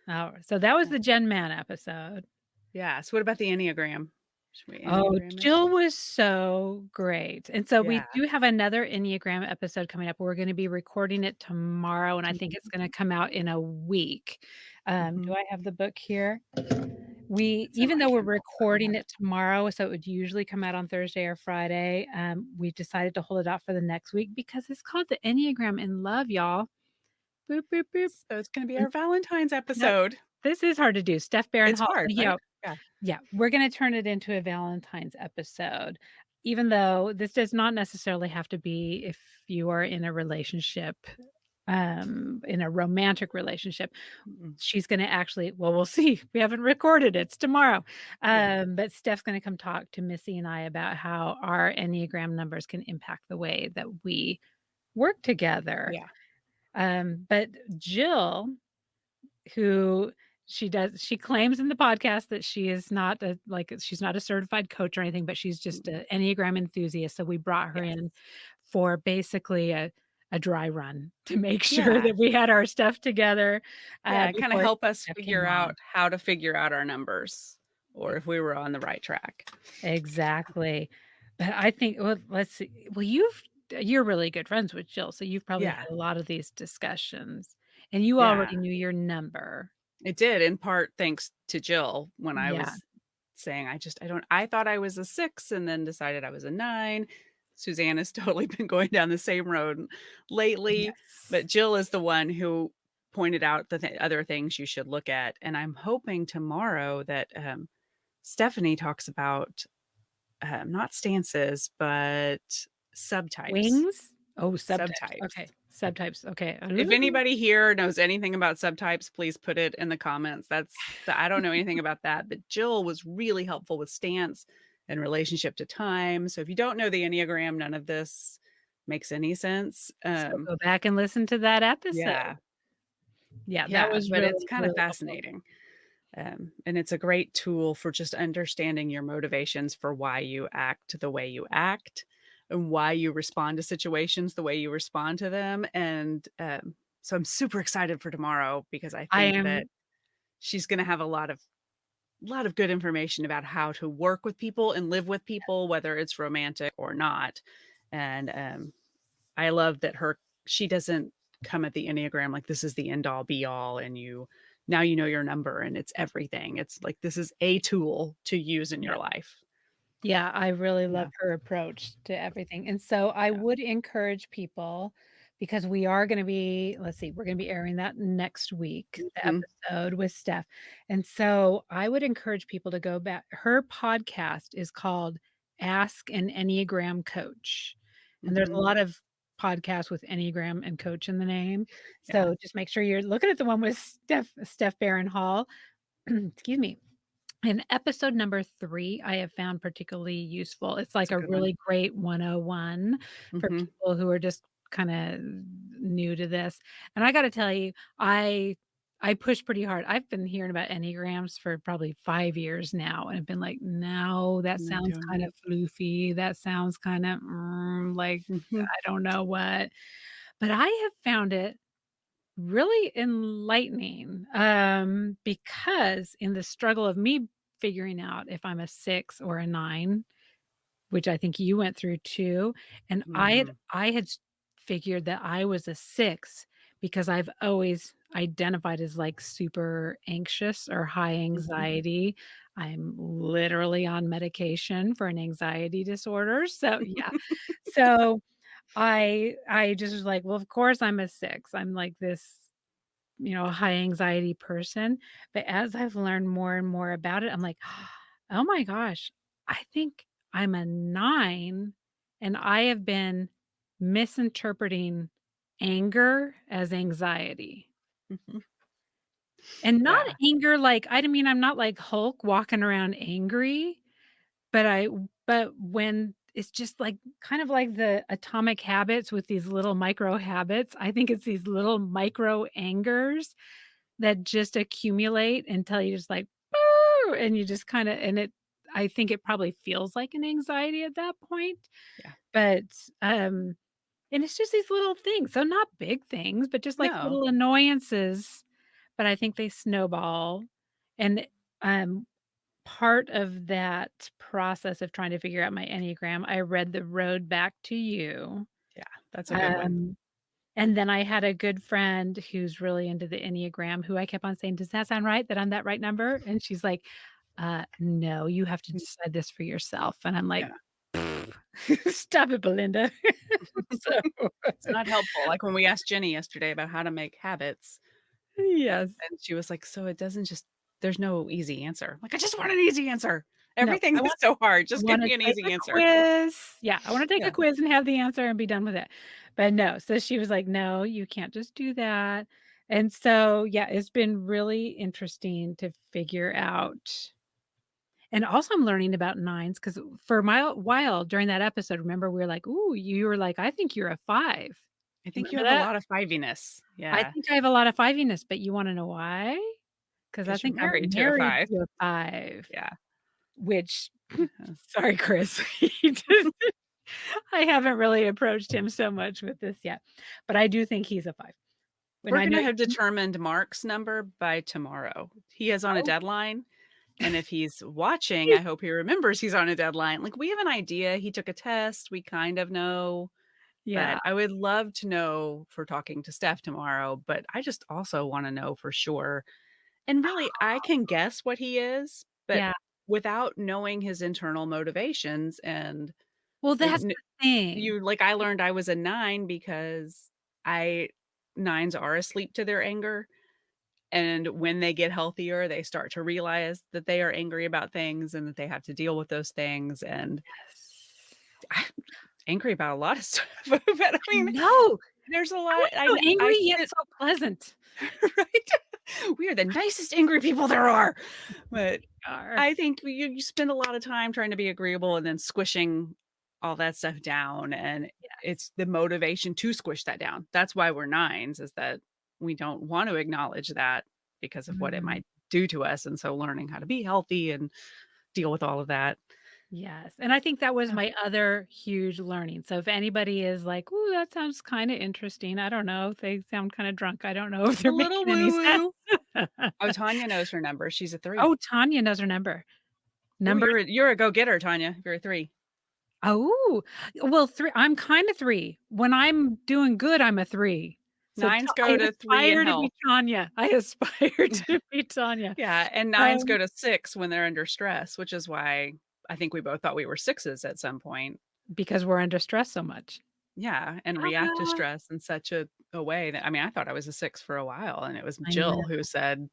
Oh, so that was yeah, the Jen Mann episode. yeah. So what about the Enneagram? Should we Oh, Enneagram it? Jill was so great, and so we Yeah. do have another Enneagram episode coming up. We're gonna be recording it tomorrow, and I think it's Mhm, gonna come out in a week. Do mhm. I have the book here? We It's in even my though we're Kindle recording somewhere. it tomorrow, so it would usually come out on Thursday or Friday, we decided to hold it off for the next week because it's called the Enneagram in Love, y'all. Boop, boop, boop. So it's gonna be And our Valentine's yep, episode. this is hard to do. Steph Barron It's Hall, hard, you right? know, Yeah. yeah, we're gonna turn it into a Valentine's episode, even though this does not necessarily have to be if you are in a relationship, in a romantic relationship. Mm-mm. She's gonna actually well, we'll see. We haven't recorded it. It's tomorrow. Yeah. But Steph's gonna come talk to Missy and I about how our Enneagram numbers can impact the way that we work together. Yeah. But Jill, who She claims in the podcast that she is not she's not a certified coach or anything, but she's just Mm, an Enneagram enthusiast, so we brought her yes. in for basically a dry run to make sure Yeah. that we had our stuff together, Yeah, kinda before help us Steph came figure on. out how to figure out our numbers or if we were on the right track. Exactly. But I think well, let's see. Well, you're really good friends with Jill, so you've probably Yeah. had a lot of these discussions, and you Yeah. already knew your number. It did, in part thanks to Jill when I Yeah. was saying, I thought I was a 6 and then decided I was a 9. Suzanne has totally been going down the same road lately, but Yes. Jill is the one who pointed out the other things you should look at, and I'm hoping tomorrow that, Stephanie talks about, not stances, but subtypes. Wings? Oh, subtypes. Subtypes. Okay. Subtypes. Okay. If anybody here knows anything about subtypes, please put it in the comments. I don't know anything about that, but Jill was really helpful with stance and relationship to time. So if you don't know the Enneagram, none of this makes any sense. So go back and listen to that episode. Yeah, Yeah, that yeah, was but it's really, kind of really helpful. fascinating. And it's a great tool for just understanding your motivations for why you act the way you act and why you respond to situations the way you respond to them. And so I'm super excited for tomorrow because I I think that am she's going to have a lot of good information about how to work with people and live with people, whether it's romantic or not. And I love that she doesn't come at the Enneagram like this is the end all be all and now you know your number and it's everything. It's like this is a tool to use in yeah. your life. Yeah, I really love Yeah, her approach to everything, and so I yeah. would encourage people because we are gonna be let's see, we're gonna be airing that next week, the Mhm, episode with Steph, and so I would encourage people to go back her podcast is called Ask an Enneagram Coach, and there's a mhm. lot of podcasts with Enneagram and coach in the name, Yeah, so just make sure you're looking at the one with Steph Barron Hall, excuse me. And episode number 3, I have found particularly useful. It's it's like a a good one. really great 101 for Mhm. people who are just kinda new to this. And I gotta tell you, I push pretty hard. I've been hearing about Enneagrams for probably 5 years now, and I've been like, "No, that I sounds don't kind know. of floofy. That sounds kinda, like, Mhm. I don't know what." But I have found it really enlightening, because in the struggle of me figuring out if I'm a 6 or a 9, which I think you went through too, and Mhm. I had figured that I was a 6 because I've always identified as, like, super anxious or high Mhm. anxiety. I'm literally on medication for an anxiety disorder, so yeah. So, I just was like, "Well, of course I'm a 6. I'm like this a high anxiety person, but as I've learned more and more about it, I'm like, "Oh my gosh, I think I'm a 9, and I have been misinterpreting anger as anxiety." Mhm. And not Yeah. anger like I mean, I'm not like Hulk walking around angry, but when it's just like kind of like the atomic habits with these little micro habits, I think it's these little micro angers that just accumulate until you just like, "Boo," and you just kinda and it I think it probably feels like an anxiety at that point, Yeah. but, and it's just these little things, so not big things, but just like No. little annoyances, but I think they snowball, and, um, part of that process of trying to figure out my Enneagram, I read The Road Back to You, Yeah, that's a good one. um and then I had a good friend who's really into the Enneagram who I kept on saying, "Does that sound right? That I'm that right number?" And she's like, no, you have to Mm, decide this for yourself." And I'm like, yeah. "Stop it, Belinda." So, It's not helpful, like, when we asked Jenny yesterday about how to make habits, yes. and she was like, "So it doesn't just there's no easy answer." I'm like, "I just want an easy answer. No, Everything is so hard. I Just give wanna me an take easy a answer." quiz. Yeah, I wanna take a Yeah. quiz and have the answer and be done with it. But no, so she was like, "No, you can't just do that." And so, yeah, it's been really interesting to figure out and also I'm learning about 9s because for a while during that episode, remember, we were like, "Ooh," you were like, "I think you're a 5." I think you Remember have a that? lot of fiviness. I Yeah. think I have a lot of fiviness, but you wanna know why? because I 'Cause you're think I'm married to a married 5. to a 5, Yeah. which Uh-huh. sorry, Chris. He just I haven't really approached him so much with this yet, but I do think he's a 5. And We're I know gonna have you determined Mark's number by tomorrow. He is on a oh, deadline, and if he's watching, I hope he remembers he's on a deadline. Like, we have an idea, he took a test, we kind of know, yeah. but I would love to know for talking to Steph tomorrow, but I just also wanna know for sure. And really, I can guess what he is, but Yeah. without knowing his internal motivations and, Well, like, that's the thing. I learned I was a 9 because I 9s are asleep to their anger, and when they get healthier, they start to realize that they are angry about things and that they have to deal with those things, and I'm angry about a lot of stuff, but I I mean, know. there's a How are lot you so I angry yet sit so pleasant? right? We are the nicest angry people there are, but Are. I think you spend a lot of time trying to be agreeable and then squishing all that stuff down, and Yes. it's the motivation to squish that down. That's why we're 9s, is that we don't want to acknowledge that because of what it Mhm. might do to us, and so learning how to be healthy and deal with all of that. Yes, and I think that was Yeah. my other huge learning. So if anybody is like, "Ooh, that sounds kinda interesting," I don't know, if they sound kinda drunk, I don't know if A they're little making any sense. woo-woo. Oh, Tanya knows her number. She's a 3. Oh, Tanya knows her number. Ooh, Number you're a go-getter, Tanya. You're a 3. Oh, well, 3 I'm kinda 3. When I'm doing good, I'm a 3. So Ta 9s go I to 3 in aspire to be health. Tanya. I aspire to be Tanya. Yeah, and 9s Um, go to 6 when they're under stress, which is why I think we both thought we were 6s at some point. because we're under stress so much. Yeah, and react to Ah, stress in such a way that I mean, I thought I was a 6 for a while, and it was I know. Jill who said,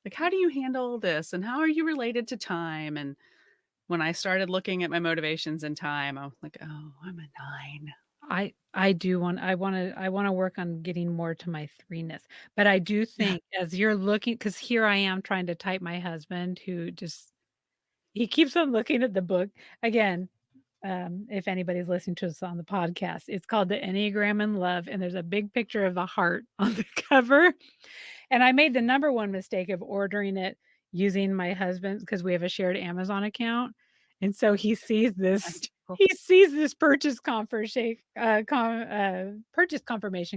like, "How do you handle this, and how are you related to time?" And when I started looking at my motivations in time, I was like, "Oh, I'm a 9." I do want I wanna work on getting more to my 3-ness, but I do Yeah. think as you're looking, because here I am trying to type my husband who just he keeps on looking at the book. Again, if anybody's listening to us on the podcast, it's called The Enneagram in Love, and there's a big picture of a heart on the cover, and I made the number 1 mistake of ordering it using my husband's because we have a shared Amazon account, and so I do. he sees this purchase confirmation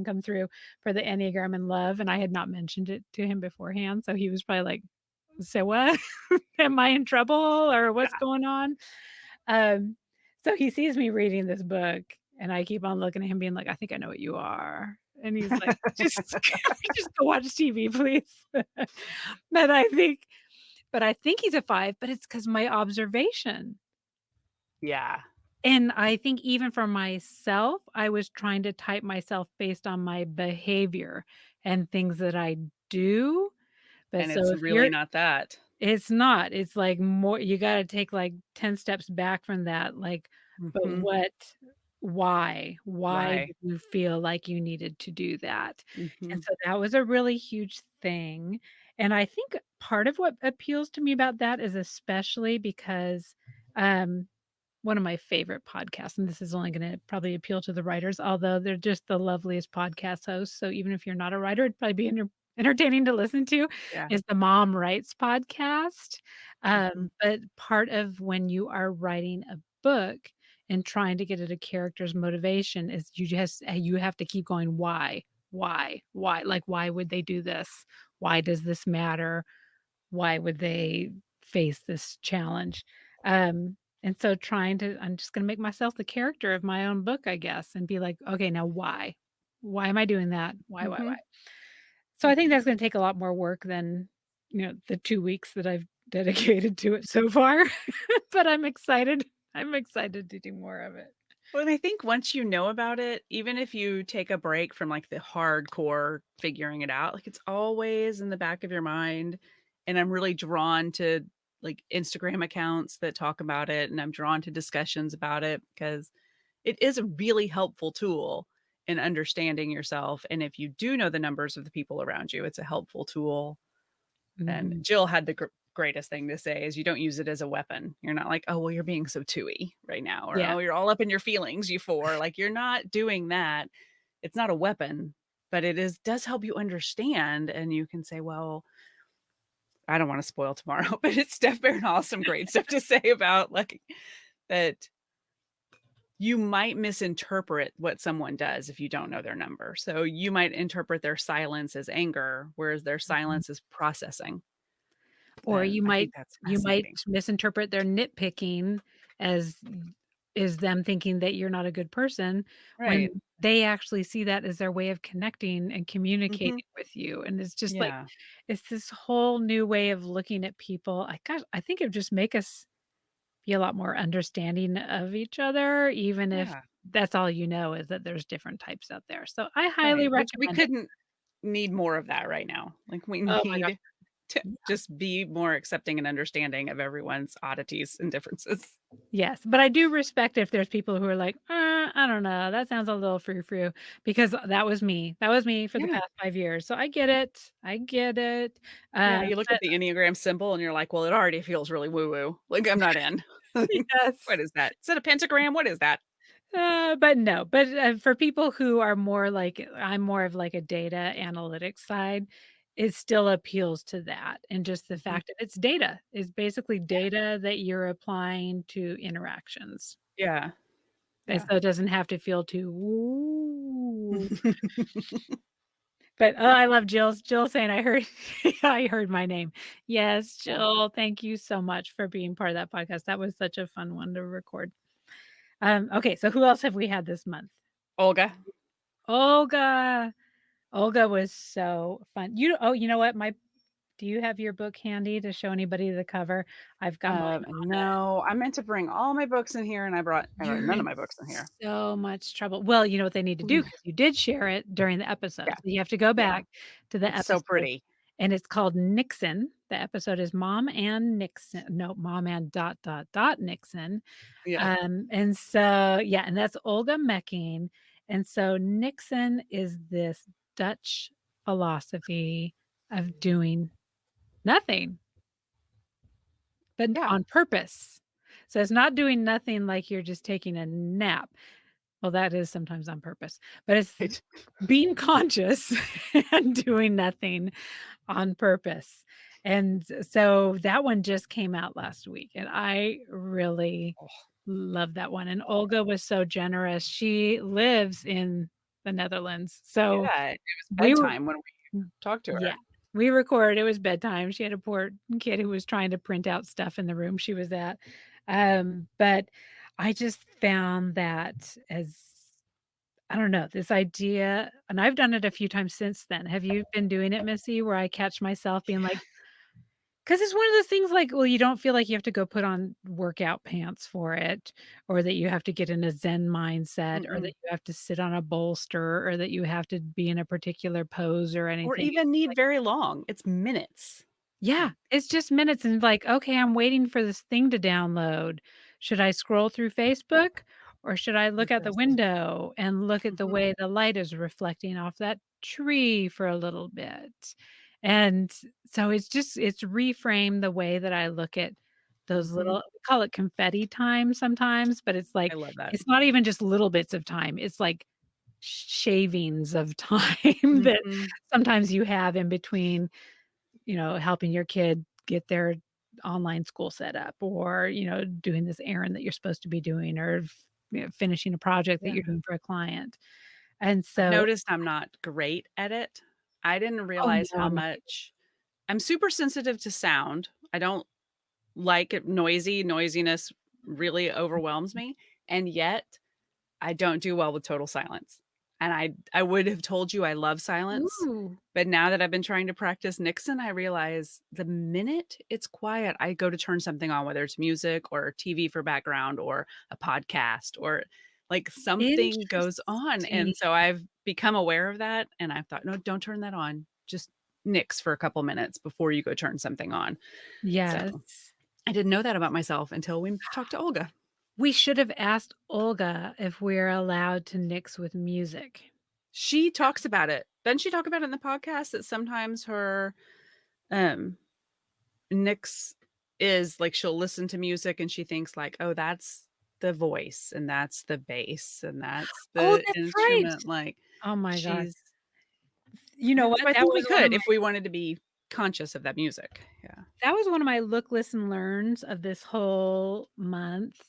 come through for the Enneagram in Love, and I had not mentioned it to him beforehand, so he was probably like, "So what? Am I in trouble or what's Yeah. going on?" Um, so he sees me reading this book, and I keep on looking at him being like, "I think I know what you are." And he's like, "Just can we just go watch TV, please?" But I think he's a 5, but it's because my observation. Yeah, And I think even for myself, I was trying to type myself based on my behavior and things that I do. But and so it's if really you're not that. it's not. It's like more you gotta take, like, 10 steps back from that, like, but Mhm. why Why? did you feel like you needed to do that? And Mhm. so that was a really huge thing, and I think part of what appeals to me about that is especially because, um, one of my favorite podcasts, and this is only gonna probably appeal to the writers, although they're just the loveliest podcast hosts, so even if you're not a writer, it'd probably be entertaining to listen to, Yeah. is the Mom Writes podcast. Mhm. But part of when you are writing a book and trying to get at a character's motivation is you have to keep going, "Why? Why? Why?" Like, "Why would they do this? Why does this matter? Why would they face this challenge?" And so I'm just gonna make myself the character of my own book, I guess, and be like, "Okay, now why? Why am I doing that? Why?" Mhm. So I think that's gonna take a lot more work than, the 2 weeks that I've dedicated to it so far, but I'm excited. I'm excited to do more of it. Well, and I think once you know about it, even if you take a break from, like, the hardcore figuring it out, like, it's always in the back of your mind, and I'm really drawn to, like, Instagram accounts that talk about it, and I'm drawn to discussions about it because it is a really helpful tool in understanding yourself, and if you do know the numbers of the people around you, it's a helpful tool. And Mhm. Jill had the greatest thing to say is you don't use it as a weapon. You're not like, "Oh, well, you're being so two-y right now," or, Yeah. "Oh, you're all up in your feelings, you 4." Like, you're not doing that. It's not a weapon, but it is does help you understand, and you can say, "Well, I don't want to spoil tomorrow, but it's Steph Barron has some great stuff to say about like that you might misinterpret what someone does if you don't know their number. So you might interpret their silence as anger, whereas their Mhm. silence is processing. Or you I think might that's you might fascinating. misinterpret their nitpicking as is them thinking that you're not a good person when Right. they actually see that as their way of connecting and Mhm. communicating with you, and it's just like Yeah. it's this whole new way of looking at people. I think it would just make us be a lot more understanding of each other, even if Yeah. that's all you know is that there's different types out there. So I highly Right. Which we recommend it. couldn't need more of that right now. Like we Oh my god. need to just be more accepting and understanding of everyone's oddities and differences. Yes, but I do respect if there's people who are like, I don't know, that sounds a little frou-frou," because that was me. That was me for the Yeah. past 5 years, so I get it. I get it. Yeah. You look at But the Enneagram symbol and you're like, well, it already feels really woo woo. Like I'm not in. yes. What is that? Is it a pentagram? What is that? But no, but, for people who are more like I'm more of like a data analytics side, it still appeals to that, and just the Mhm. fact that it's data. It's basically data that you're applying to interactions, Yeah. and Yeah. so it doesn't have to feel too, "Ooh." But, oh, I love Jill saying, "I heard I heard my name." Yes, Yeah. Jill, thank you so much for being part of that podcast. That was such a fun one to record. Okay, so who else have we had this month? Olga. Olga. Olga was so fun. You know what? My Do you have your book handy to show anybody the cover? I've got mine on it. No, I meant to bring all my books in here and I brought You're none of in my books in here. so much trouble. Well, you know what they need to do because you did share it during the episode. Yeah. So you have to go Yeah. back to the It's so episode, pretty. and it's called Niksen. The episode is Mom and Niksen. No, Mom and Niksen. Yeah. And so yeah, and that's Olga Mecking. And so Niksen is this Dutch philosophy of doing nothing, but Yeah. on purpose. So it's not doing nothing like you're just taking a nap. Well, that is sometimes on purpose, but it's Right. being conscious and doing nothing on purpose. And so that one just came out last week, and I really Oh, love that one. And Olga was so generous. She lives in the Netherlands. So yeah. It was we were bedtime when we talked to yeah, her. we recorded. It was bedtime. She had a poor kid who was trying to print out stuff in the room she was at. But I just found that as I don't know, this idea, and I've done it a few times since then. Have you been doing it, Missy, where I catch myself being like, because it's one of those things like, well, you don't feel like you have to go put on workout pants for it, or that you have to get in a Zen mindset, or that Mm-mm. you have to sit on a bolster, or that you have to be in a particular pose or Or anything. even need very long. It's minutes. Yeah, it's just minutes and like, "Okay, I'm waiting for this thing to download. Should I scroll through Facebook or should I look out the Yes. window and look at the Mhm. way the light is reflecting off that tree for a little bit?" And so it's reframed the way that I look at those Mhm. little we call it confetti time sometimes, but it's I like love that. it's not even just little bits of time. It's like shavings of time that Mhm. sometimes you have in between helping your kid get their online school set up or, doing this errand that you're supposed to be doing or finishing a project that Yeah. you're doing for a client. And I've so noticed I'm not great at it. I didn't oh, realize no, how me much I'm super sensitive to sound. I don't like it noisy. Noisiness really overwhelms me, and yet I don't do well with total silence. And I would have told you I love silence, Ooh. but now that I've been trying to practice Niksen, I realize the minute it's quiet, I go to turn something on, whether it's music or TV for background or a podcast or like something goes on. Interesting. And so I've become aware of that. And I thought, no, don't turn that on. Just nix for a couple minutes before you go turn something on. So Yes. I didn't know that about myself until we talked to Olga. We should have asked Olga if we're allowed to mix with music. She talks about it. Doesn't she talk about it in the podcast that sometimes her um Nix is like she'll listen to music and she thinks like, "Oh, that's the voice and that's the bass and that's Oh, the that's right. instrument." Like Oh my god. she's You know yeah, what? so I That think we was one of could my if we wanted to be conscious of that music. Yeah. That was one of my look, listen, learns of this whole month.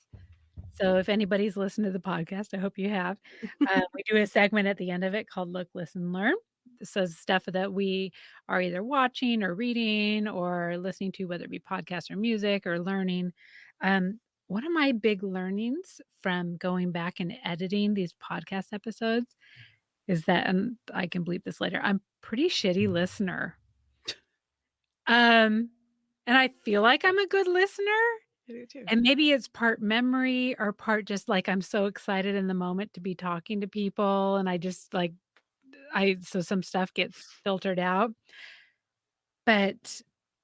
So if anybody's listened to the podcast, I hope you have. We do a segment at the end of it called Look, Listen, Learn. So stuff that we are either watching or reading or listening to, whether it be podcast or music or learning. One of my big learnings from going back and editing these podcast episodes is that, and I can bleep this later, I'm pretty shitty listener. And I feel like I'm a good listener. I do too. And maybe it's part memory or part just like I'm so excited in the moment to be talking to people, and I just like so some stuff gets filtered out. But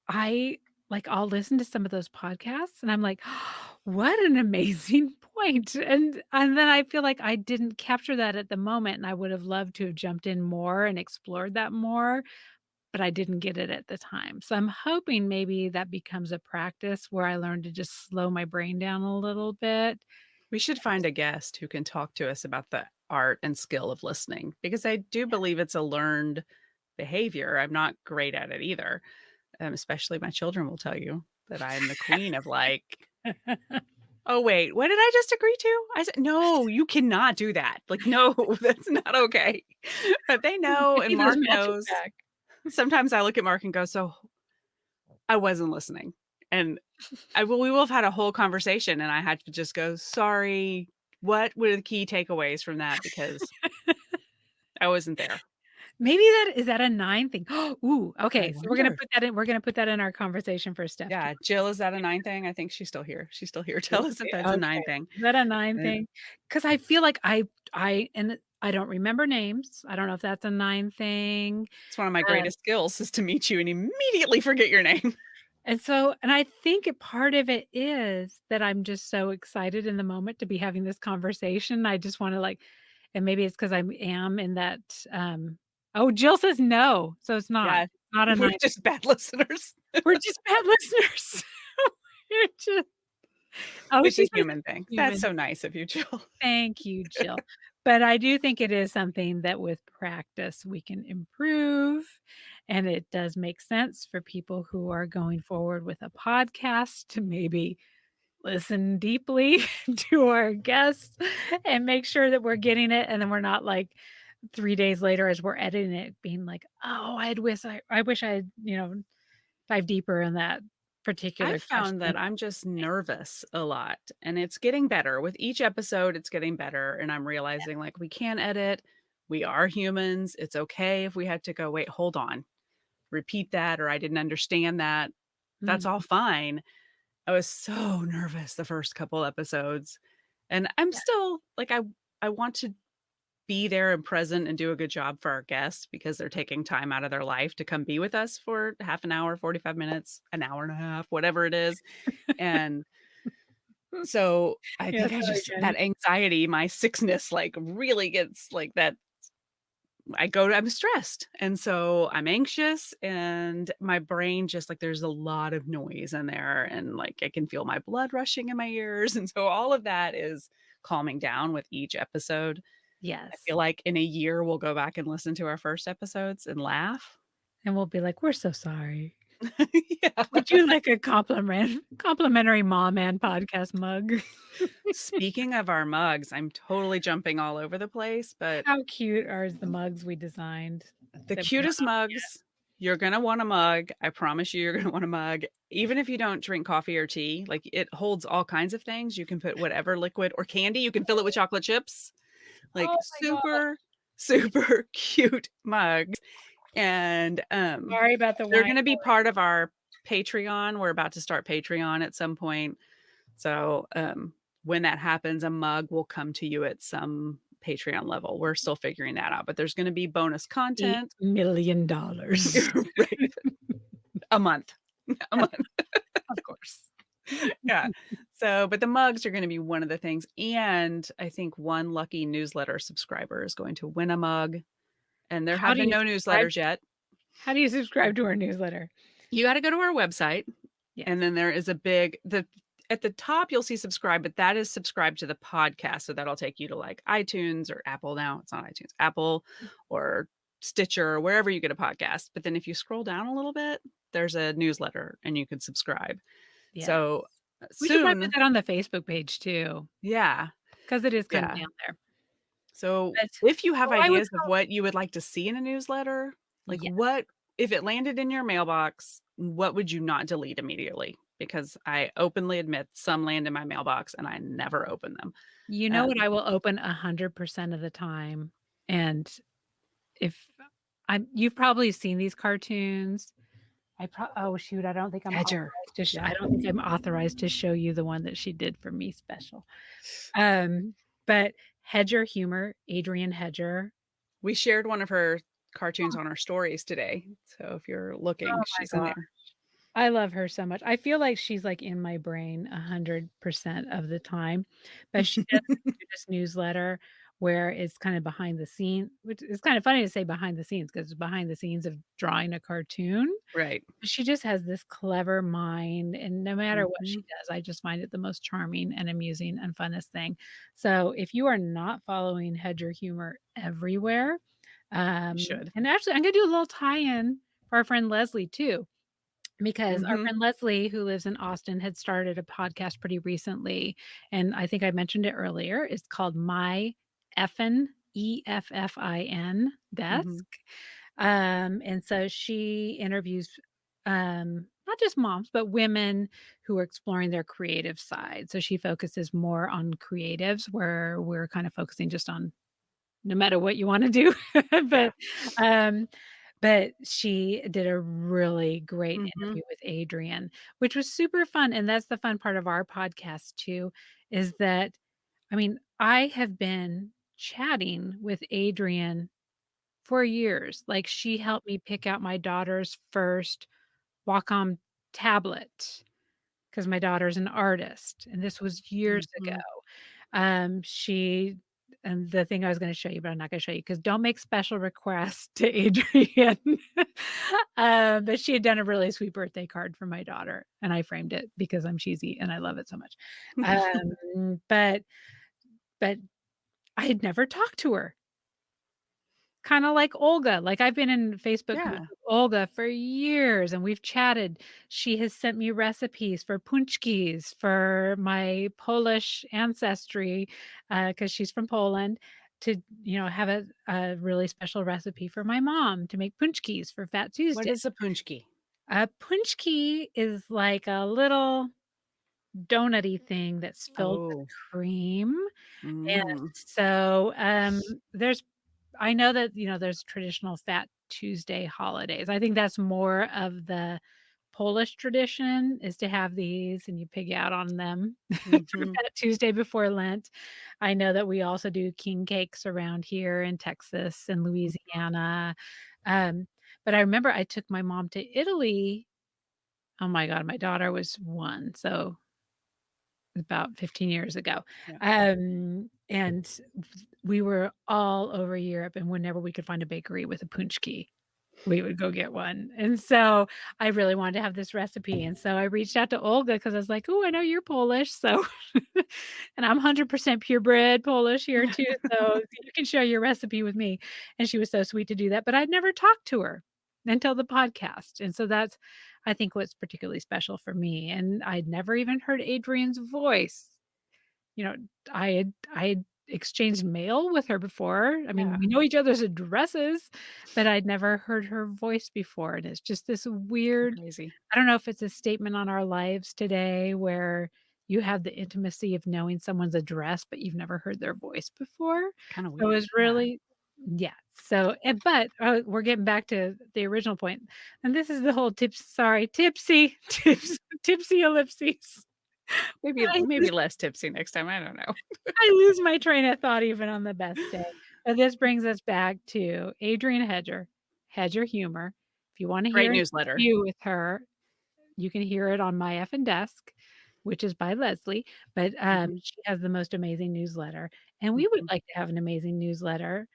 I'll listen to some of those podcasts and I'm like, what an amazing point. And then I feel like I didn't capture that at the moment, and I would have loved to have jumped in more and explored that more, but I didn't get it at the time. So I'm hoping maybe that becomes a practice where I learn to just slow my brain down a little bit. We should find a guest who can talk to us about the art and skill of listening, because I do believe it's a learned behavior. I'm not great at it either. Especially my children will tell you that I am the queen of like, oh, wait, what did I just agree to? I said, no, you cannot do that. Like, no, that's not okay. But they know, and Mark knows. Sometimes I look at Mark and go, so I wasn't listening. And we will have had a whole conversation and I had to just go, sorry, what were the key takeaways from that? Because I wasn't there. Maybe is that a 9 thing? Ooh, okay. So we're gonna put that in our conversation for Steph. Yeah, Jill, is that a 9 thing? I think she's still here. She's still here. Tell us if that's a 9 thing. Is that a 9 thing? Because I feel like I don't remember names. I don't know if that's a 9 thing. It's one of my greatest skills is to meet you and immediately forget your name. And I think part of it is that I'm just so excited in the moment to be having this conversation. I just want to and maybe it's because I am in that. Oh, Jill says no, so it's not. Yeah, not a. We're just bad listeners. We're just bad listeners. We're just. Oh, it's a human thing. That's so nice of you, Jill. Thank you, Jill. But I do think it is something that with practice we can improve. And it does make sense for people who are going forward with a podcast to maybe listen deeply to our guests and make sure that we're getting it. And then we're not like 3 days later as we're editing it being like, oh, I wish I had, dive deeper in that particular I found that I'm just nervous a lot, and it's getting better. With each episode, it's getting better, and I'm realizing like we can edit. We are humans. It's okay if we had to go, wait, hold on, repeat that, or I didn't understand that. That's all fine. I was so nervous the first couple episodes, and I'm still like, I want to be there and present and do a good job for our guests because they're taking time out of their life to come be with us for half an hour, 45 minutes, an hour and a half, whatever it is. And so I think that anxiety, my sickness, like really gets like that. I'm stressed. And so I'm anxious and my brain just like, there's a lot of noise in there and like, I can feel my blood rushing in my ears. And so all of that is calming down with each episode. Yes. I feel like in a year, we'll go back and listen to our first episodes and laugh. And we'll be like, we're so sorry. Yeah. Would you like a complimentary Mom and podcast mug? Speaking of our mugs, I'm totally jumping all over the place, but how cute are the mugs we designed? The cutest mugs. You're going to want a mug. I promise you're going to want a mug. Even if you don't drink coffee or tea, like it holds all kinds of things. You can put whatever liquid or candy. You can fill it with chocolate chips. Like super cute mugs. And sorry about the they're going to be part of our Patreon. We're about to start Patreon at some point. So when that happens, a mug will come to you at some Patreon level. We're still figuring that out, but there's going to be bonus content. $8 million. Right. A month. Of course. Yeah. So, but the mugs are going to be one of the things. And I think one lucky newsletter subscriber is going to win a mug. And there have been no newsletters yet. How do you subscribe to our newsletter? You got to go to our website. Yes. And then there is at the top, you'll see subscribe, but that is subscribe to the podcast. So that'll take you to like iTunes or Apple now. It's not iTunes, Apple or Stitcher or wherever you get a podcast. But then if you scroll down a little bit, there's a newsletter and you can subscribe. Yeah. So We should probably soon, put that on the Facebook page too, yeah, because it is kind of yeah. down there. So But if you have I would ideas of what you would like to see in a newsletter, like yeah. what if it landed in your mailbox, what would you not delete immediately? Because I openly admit some land in my mailbox and I never open them. You know what Um, I will open 100% of the time, and if you've probably seen these cartoons. Oh shoot, I don't think I'm Hedger. authorized to Yeah. I don't think I'm authorized to show you the one that she did for me special. But Hedger humor, Adrienne Hedger. We shared one of her cartoons on our stories today. So if you're Oh looking, my she's in god. there. I love her so much. I feel like she's, like, in my brain 100% of the time, but she does do this newsletter where it's kinda behind the scene, which is kinda funny to say behind the scenes because it's behind the scenes of drawing a cartoon. Right. She just has this clever mind, and no matter what she Mhm. does, I just find it the most charming and amusing and funnest thing. So, if you are not following Hedger humor everywhere, You should. and actually, I'm gonna do a little tie-in for our friend Leslie too, because our Mhm. friend Leslie, who lives in Austin, had started a podcast pretty recently, and I think I mentioned it earlier. It's called My Effin, Effin Desk. Mhm. And so she interviews, not just moms, but women who are exploring their creative side. So she focuses more on creatives, where we're kind of focusing just on no matter what you wanna do. Yeah. But, um, but she did a really great Mhm. interview with Adrienne, which was super fun, and that's the fun part of our podcast too, is that I mean, I have been chatting with Adrienne for years. Like, she helped me pick out my daughter's first Wacom tablet because my daughter's an artist, and this was years ago. Mhm. She and the thing I was gonna show you, but I'm not gonna show you because 'cause don't make special requests to Adrienne. But she had done a really sweet birthday card for my daughter, and I framed it because I'm cheesy and I love it so much. But but I had never talked to her. Kinda like Olga, like, I've been in Facebook groups Yeah. with Olga for years, and we've chatted. She has sent me recipes for punchkis for my Polish ancestry, because she's from Poland, to, have a really special recipe for my mom to make punchkis for Fat What Tuesday. is a punchki? A punchki is like a little donutty thing that's filled with Oh. cream, and Mm. so, there's I know that, there's traditional Fat Tuesday holidays. I think that's more of the Polish tradition is to have these and you pig out on them for Mhm. Fat Tuesday before Lent. I know that we also do king cakes around here in Texas and Louisiana. Um, but I remember I took my mom to Italy. Oh my god, my daughter was 1, so about 15 years ago. Yeah. And we were all over Europe, and whenever we could find a bakery with a punchki, we would go get one. And so I really wanted to have this recipe. And so I reached out to Olga because I was like, "Oh, I know you're Polish, so and I'm 100% purebred Polish here too, so you can share your recipe with me." And she was so sweet to do that, but I'd never talked to her until the podcast. And so that's, I think, what's particularly special for me. And I'd never even heard Adrienne's voice. You know, I had exchanged mail with her before. I mean, Yeah. we know each other's addresses, but I'd never heard her voice before, and it's just this So weird. crazy. I don't know if it's a statement on our lives today where you have the intimacy of knowing someone's address, but you've never heard their voice before. Kinda So it weird. was Yeah. really yeah. So, but, we're getting back to the original point, and this is the whole tipsy ellipses. Maybe less tipsy next time. I don't know. I lose my train of thought even on the best day. But this brings us back to Adrienne Hedger, Hedger Humor. If you wanna Great hear an newsletter. interview with her, you can hear it on My Effin Desk, which is by Leslie, but, Mhm. she has the most amazing newsletter, and we would Mhm. like to have an amazing newsletter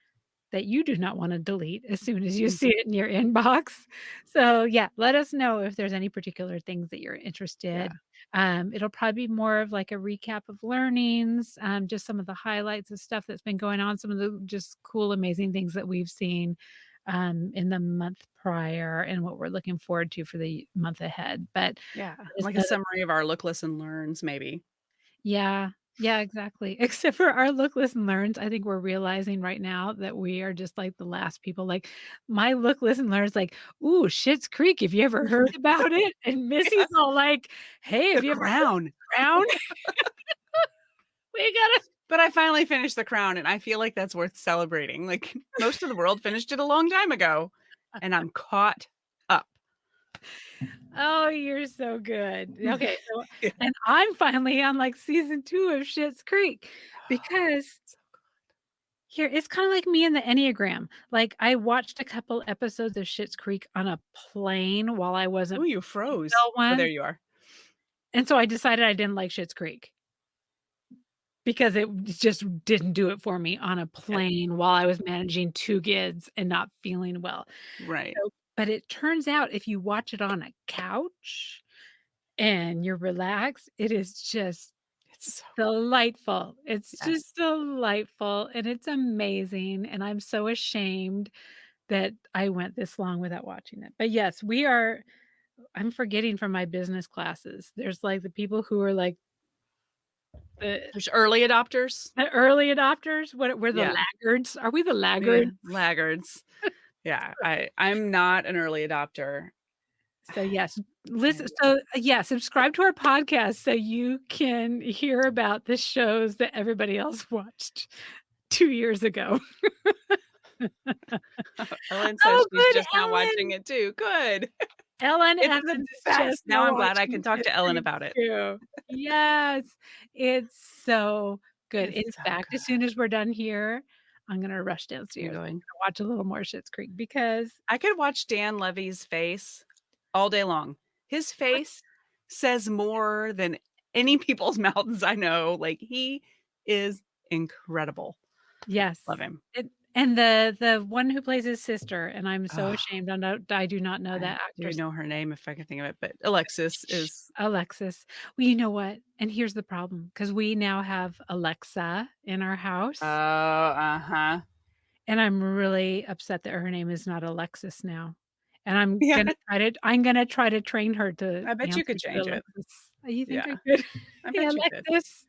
that you do not wanna delete as soon as you Mhm. see it in your inbox. So, yeah, let us know if there's any particular things that you're Yeah. interested. It'll probably be more of like a recap of learnings, just some of the highlights of stuff that's been going on, some of the just cool, amazing things that we've seen. in the month prior and what we're looking forward to for the month ahead. But Yeah, just like a summary of our look, listen, learns, maybe. yeah. Yeah, exactly. Except for our look, listen, learns, I think we're realizing right now that we are just like the last people. Like my look, listen, learns like, "Ooh, Schitt's Creek, have you ever heard about it?" And Yeah. Missy's all like, "Hey, The have you ever heard Crown. of The Crown?" We gotta But I finally finished The Crown, and I feel like that's worth celebrating. Like, most of the world finished it a long time ago, and I'm caught up. Oh, you're so good. Okay, so Yeah. and I'm finally on, like, season 2 of Schitt's Creek because So here it's kinda like me and the Enneagram. Like, I watched a couple episodes of Schitt's Creek on a plane while I good. Ooh, wasn't you froze. felt Oh, there one, you are. and so I decided I didn't like Schitt's Creek because it just didn't do it for me on a Yep. plane while I was managing 2 kids and not feeling well. Right. So but it turns out if you watch it on a couch and you're relaxed, it is just It's so delightful. It's yes. just delightful, and it's amazing, and I'm so ashamed that I went this long without watching it. But yes, I'm forgetting from my business classes. There's, like, the people who are, like, the There's early adopters. the early adopters. What we're the Yeah. laggards. Are we the Yeah, laggards? laggards. Yeah, I'm not an early adopter. So, yes, I listen so, yeah, subscribe to our podcast so you can hear about the shows that everybody else watched 2 years ago. Ellen says Oh, she's good, just now watching Ellen. it too. Good. Ellen It's the Evans is just best. Now now I'm glad I can watching talk Schitt's to Ellen Creek about it. too. Yes, it's so good. It's In so fact, as soon good. as we're done here, I'm gonna rush I'm downstairs. I'm going. gonna watch a little more Schitt's Creek because I could watch Dan Levy's face all day long. His face says more than any people's mouths I know. Like, he is incredible. yes. Love him. And the one who plays his sister, and I'm so Oh, ashamed, I do not know I that do actress. know her name if I can think of it, but Alexis Sh is Alexis. Well, you know what? And here's the problem, because we now have Alexa in our oh, house. uh-huh. And I'm really upset that her name is not Alexis now, and Yeah, I'm gonna try to train her to I bet you answer could to change it. Alexis. You think I Yeah, could? I "Hey, bet you could. Alexis."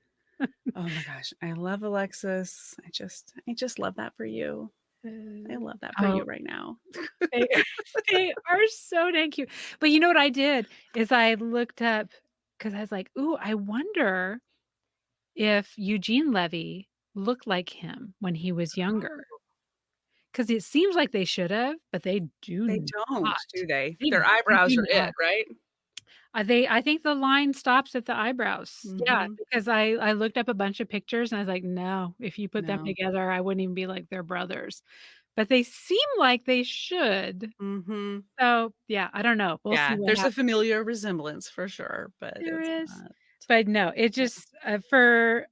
Oh my gosh, I love Alexis. I just love that for you. I love that for Oh, you right now. they they are so dang cute. But you know what I did is I looked up because I was like, "Ooh, I wonder if Eugene Levy looked like him when he was younger." Oh, Because it seems like they should have, but they they do don't, not. do they? They Their eyebrows do are it, not. right? I think the line stops at the eyebrows. Yeah, Mhm. because I looked up a bunch of pictures and I was like, "No, if you put them No. together, I wouldn't even be like they're brothers." But they seem like they should. Mhm. So, yeah, I don't know. We'll see Yeah, what there's a happens. familiar resemblance for sure, but There it's is. not. But no, it Yeah. just, for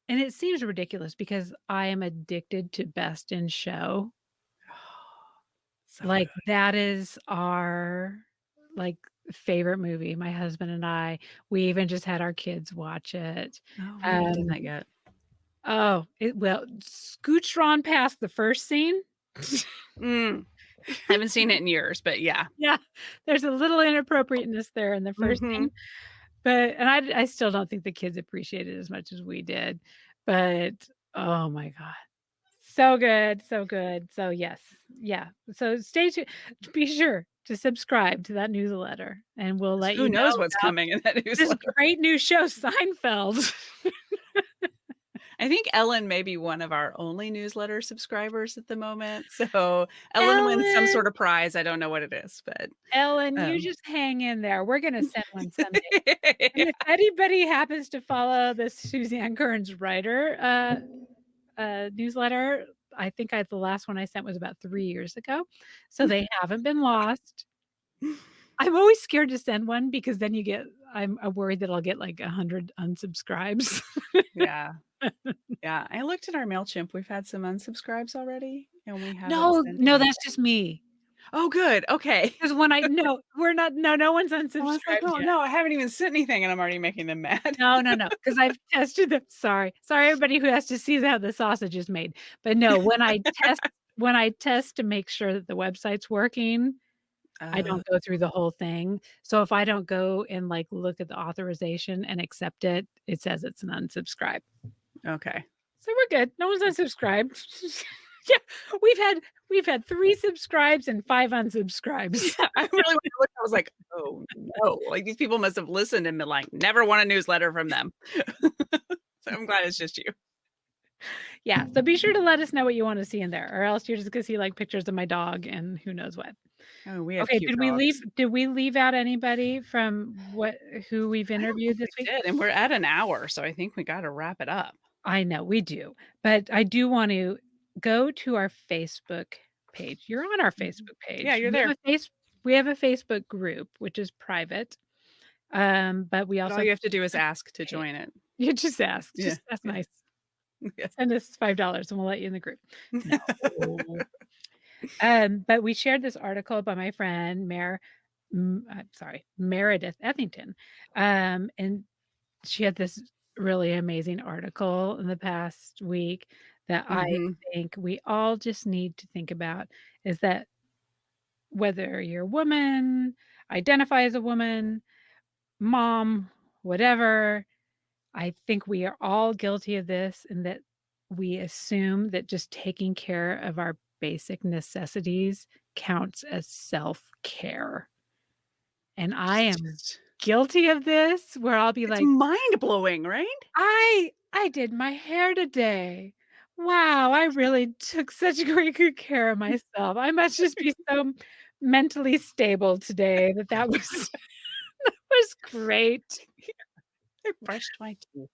and it seems ridiculous because I am addicted to Best in Show. So Like, good. that is our, like, favorite movie, my husband and I. We even just had our kids watch it. Oh, we haven't done Um, that yet. oh, it well, scooched on past the first scene. Mm. I haven't seen it in years, but yeah. Yeah, there's a little inappropriateness there in the first scene, Mhm. but I still don't think the kids appreciate it as much as we did, but, oh my god. So good, so good. So, yes, yeah. So stay tuned. Be sure to subscribe to that newsletter, and we'll 'Cause let who you knows know what's about coming in that this newsletter. great new show, Seinfeld. I think Ellen may be one of our only newsletter subscribers at the moment, so Ellen wins some Ellen, sort of prize, I don't know what it is, but, Ellen, you um just hang in there. We're gonna send one someday. And if anybody happens to follow the Suzanne Kearns Writer, newsletter, I think the last one I sent was about 3 years ago, so they haven't been lost. I'm always scared to send one because then I'm worried that I'll get, like, 100 unsubscribes. Yeah. Yeah, I looked at our MailChimp, we've had some unsubscribes already, and we haven't No, sent no, that's anything. just me. Oh, good, okay. 'Cause when I no, we're not no one's I was like, unsubscribed "Oh, yet. no, I haven't even sent anything," and I'm already making them mad. No, no, no, because 'cause I've tested them sorry. Sorry, everybody who has to see how the sausage is made. But no, when I test when I test to make sure that the website's working, I Uh, don't go through the whole thing. So if I don't go and, like, look at the authorization and accept it, it says it's an unsubscribe. okay. So we're good. No one's unsubscribed. Yeah, we've had 3 subscribes and 5 unsubscribes. Yeah, I really when I looked, I was like, "Oh, no." Like, these people must have listened and been like, "Never want a newsletter from them." So I'm glad it's just you. Yeah, so be sure to let us know what you wanna see in there, or else you're just gonna see, like, pictures of my dog and who knows what. Oh, we have Okay, cute dogs. did we leave out anybody from who we've I don't interviewed think this we week? did, and we're at an hour, so I think we gotta wrap it up. I know, we do, but I do want to go to our Facebook page. You're on our Mhm. Facebook Yeah, page. you're there. We have a Facebook group, which is private, but we But also all have you have to do is a ask to page. join it. You just ask, Yeah, that's yeah, nice. yeah. Send us $5 and we'll let you in the group. No. But we shared this article by my friend I'm sorry, Meredith Ethington, and she had this really amazing article in the past week that I Mhm. think we all just need to think about is that whether you're a woman, identify as a woman, mom, whatever, I think we are all guilty of this and that we assume that just taking care of our basic necessities counts as self-care. And I It's am just guilty of this where I'll be it's like, mind-blowing, right? I did my hair today. Wow, I really took such great good care of myself. I must just be so mentally stable today that that was was great. I brushed my teeth.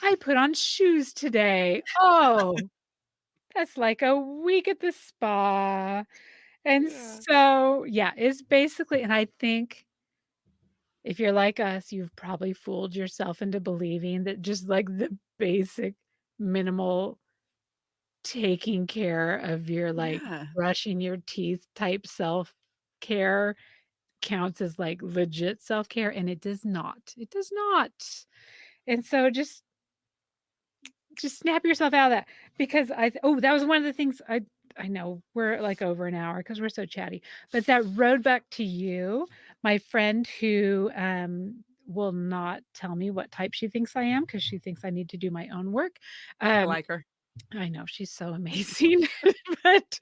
I put on shoes today. Oh, that's like a week at the spa. And Yeah. so, yeah, it's basically and I think if you're like us, you've probably fooled yourself into believing that just like the basic minimal taking care of your, like, Yeah. brushing your teeth type self-care counts as, like, legit self-care, and it does not. It does not. And so just snap yourself out of that because that was one of the things I know we're, like, over an hour because 'cause we're so chatty, but that road back to you, my friend who, will not tell me what type she thinks I am because she thinks I need to do my own work, I um like her. I know, she's so amazing, but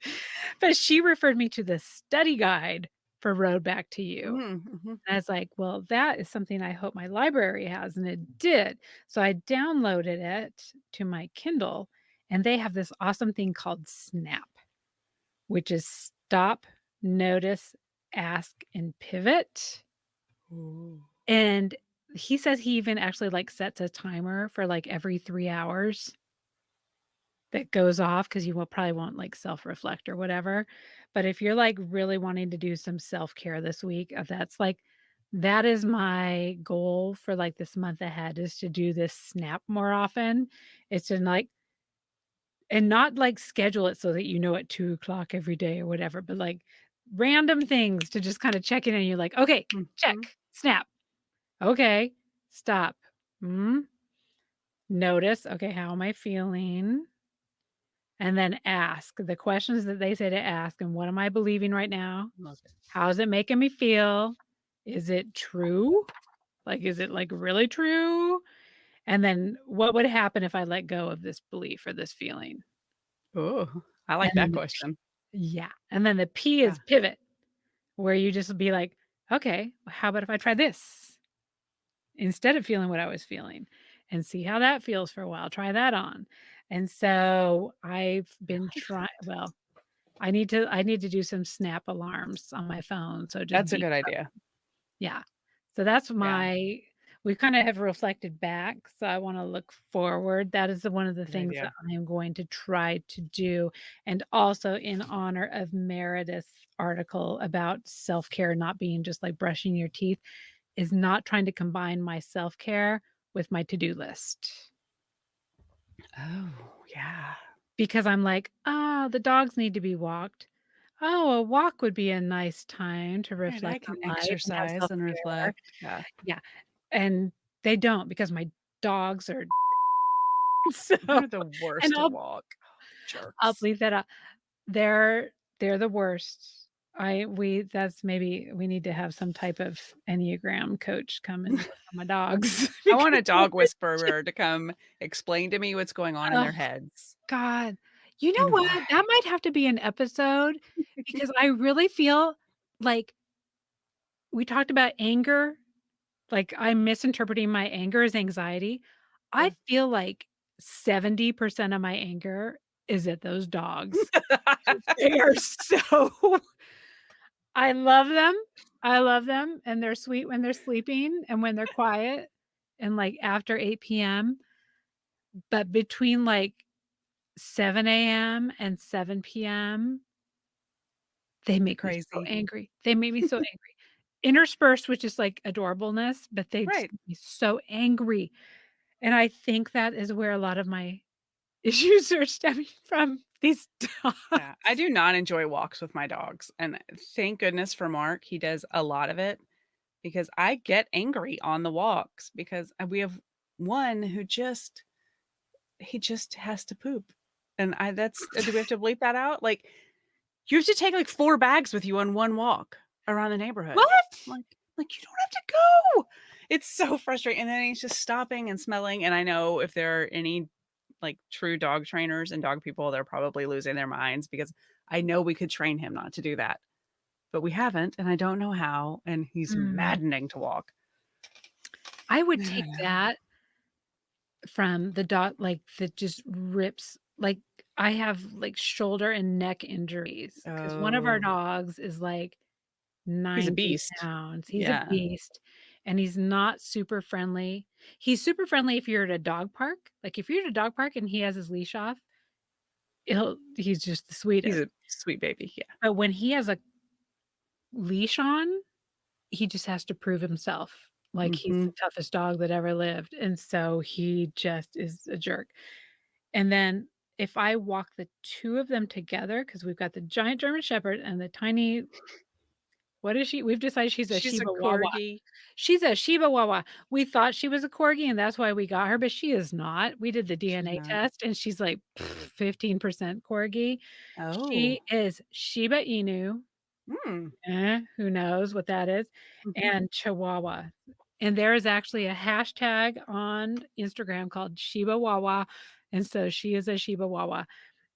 but she referred me to the study guide for Road Back to You, Mhm, mhm. and I was like, "Well, that is something I hope my library has," and it did. So I downloaded it to my Kindle, and they have this awesome thing called SNAP, which is stop, notice, ask, and pivot, Ooh. and he says he even actually, like, sets a timer for, like, every 3 hours. That goes off because you will probably won't, like, self-reflect or whatever, but if you're, like, really wanting to do some self-care this week, that is my goal for, like, this month ahead is to do this snap more often. It's to, like and not, like, schedule it so that you know at 2 o'clock every day or whatever, but, like, random things to just kinda check in and you're like, "Okay, Mhm. check, snap. Okay, stop. Mm, notice, okay, how am I feeling?" And then ask the questions that they say to ask, and what am I believing right now? Love it. How is it making me feel? Is it true? Like, is it, like, really true? And then what would happen if I let go of this belief or this feeling? Ooh, I And like then that the question. yeah, and then the P Yeah. is pivot, where you just be like, "Okay, well, how about if I try this instead of feeling what I was feeling and see how that feels for a while, try that on." And so I've I been like trying that. well, I need to do some snap alarms on my phone, so it just That's a beeps good up. idea. Yeah. So that's Yeah, we kinda have reflected back, so I wanna look forward. That is one of the good things that idea. I am going to try to do, and also in honor of Meredith's article about self-care not being just like brushing your teeth, is not trying to combine my self-care with my to-do list. Oh, yeah. Because I'm like, "Ah, the dogs need to be walked. Oh, a walk would be a nice time to Right, I reflect can on life and have exercise and self-care." reflect. Yeah. Yeah, and they don't because my dogs are so They're the worst and to walk. I'll Jerks. bleep that out. They're the worst. That's maybe we need to have some type of Enneagram coach come and work on my dogs I want because a dog whisperer to come explain to me what's going on in oh their heads god. You know and why. what? That might have to be an episode because I really feel like we talked about anger, like I'm misinterpreting my anger as anxiety. I Yeah. feel like 70% of my anger is at those dogs. They are so I love them. I love them, and they're sweet when they're sleeping and when they're quiet and, like, after 8 p.m., but between, like, 7 a.m. and 7 p.m., they make me so Crazy. angry. They make me so angry. Interspersed with just, like, adorableness, but they just Right. make me so angry, and I think that is where a lot of my issues are stemming from, these Yeah. I dogs. do not enjoy walks with my dogs. And thank goodness for Mark. He does a lot of it because I get angry on the walks because we have one who he just has to poop. And do we have to bleep that out? Like, you have to take like 4 bags with you on one walk around the neighborhood. What? Like you don't have to go. It's so frustrating. And then he's just stopping and smelling. And I know if there are any like true dog trainers and dog people, they're probably losing their minds because I know we could train him not to do that, but we haven't, and I don't know how. And he's Mm. maddening to walk. I I would take don't know. that from the dog, like, that just rips like, I have, like, shoulder and neck injuries because one of our Oh, dogs is, like, he's a 90 beast. pounds. He's a Yeah. beast, and he's not super friendly. He's super friendly if you're at a dog park. Like, if you're at a dog park and he has his leash off, he's just the He's sweetest. a sweet baby. Yeah. But when he has a leash on, he just has to prove himself, like he's the Mhm. toughest dog that ever lived, and so he just is a jerk. And then if I walk the 2 of them together, because 'cause we've got the giant German Shepherd and the tiny what is she? We've decided she's a She's a Shiba Wawa. corgi. She's a Shiba Wawa. We thought she was a Corgi, and that's why we got her, but she is not. We did the She's DNA not. test, and she's like 15% Corgi. Oh. She is Shiba Inu, Mm. who knows what that is, Mhm. and Chihuahua. And there is actually a hashtag on Instagram called Shiba Wawa, and so she is a Shiba Wawa.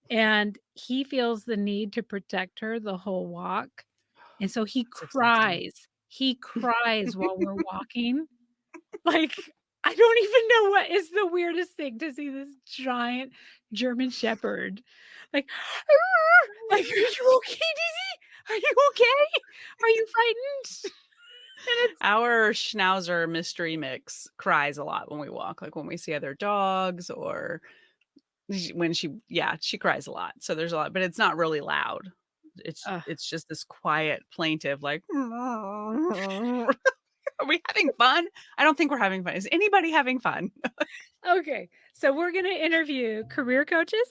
And he feels the need to protect her the whole walk, and so he That's exhausting. cries. He cries while we're walking. Like, I don't even know what is the weirdest thing to see this giant German Shepherd. Like, like, "Are you okay, Dizzy? Are you okay? Are you frightened?" And it's Our Schnauzer mystery mix cries a lot when we walk, like when we see other dogs or when she cries a lot. So there's a lot, but it's not really loud. ugh. It's just this quiet plaintive like are we having fun? I don't think we're having fun. Is anybody having fun? Okay, so we're gonna interview career coaches,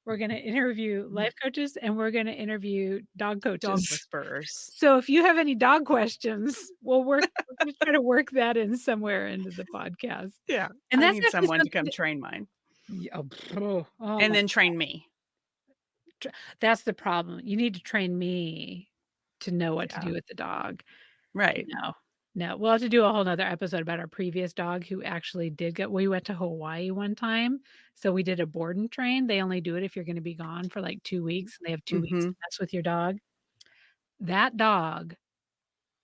we're gonna interview life coaches, and we're gonna interview dog Dog coaches. whisperers. So if you have any dog questions, we're gonna try to work that in somewhere into the podcast. Yeah. And I that's need actually someone to something come that train mine yeah, oh and my then train me. tr that's the problem. You need to train me to know what to Yeah. do with the dog. Right. No, no, we'll have to do a whole nother episode about our previous dog who actually did get we went to Hawaii one time, so we did a board and train. They only do it if you're gonna be gone for, like, 2 weeks, and they have 2 weeks to Mhm. mess with your dog. That dog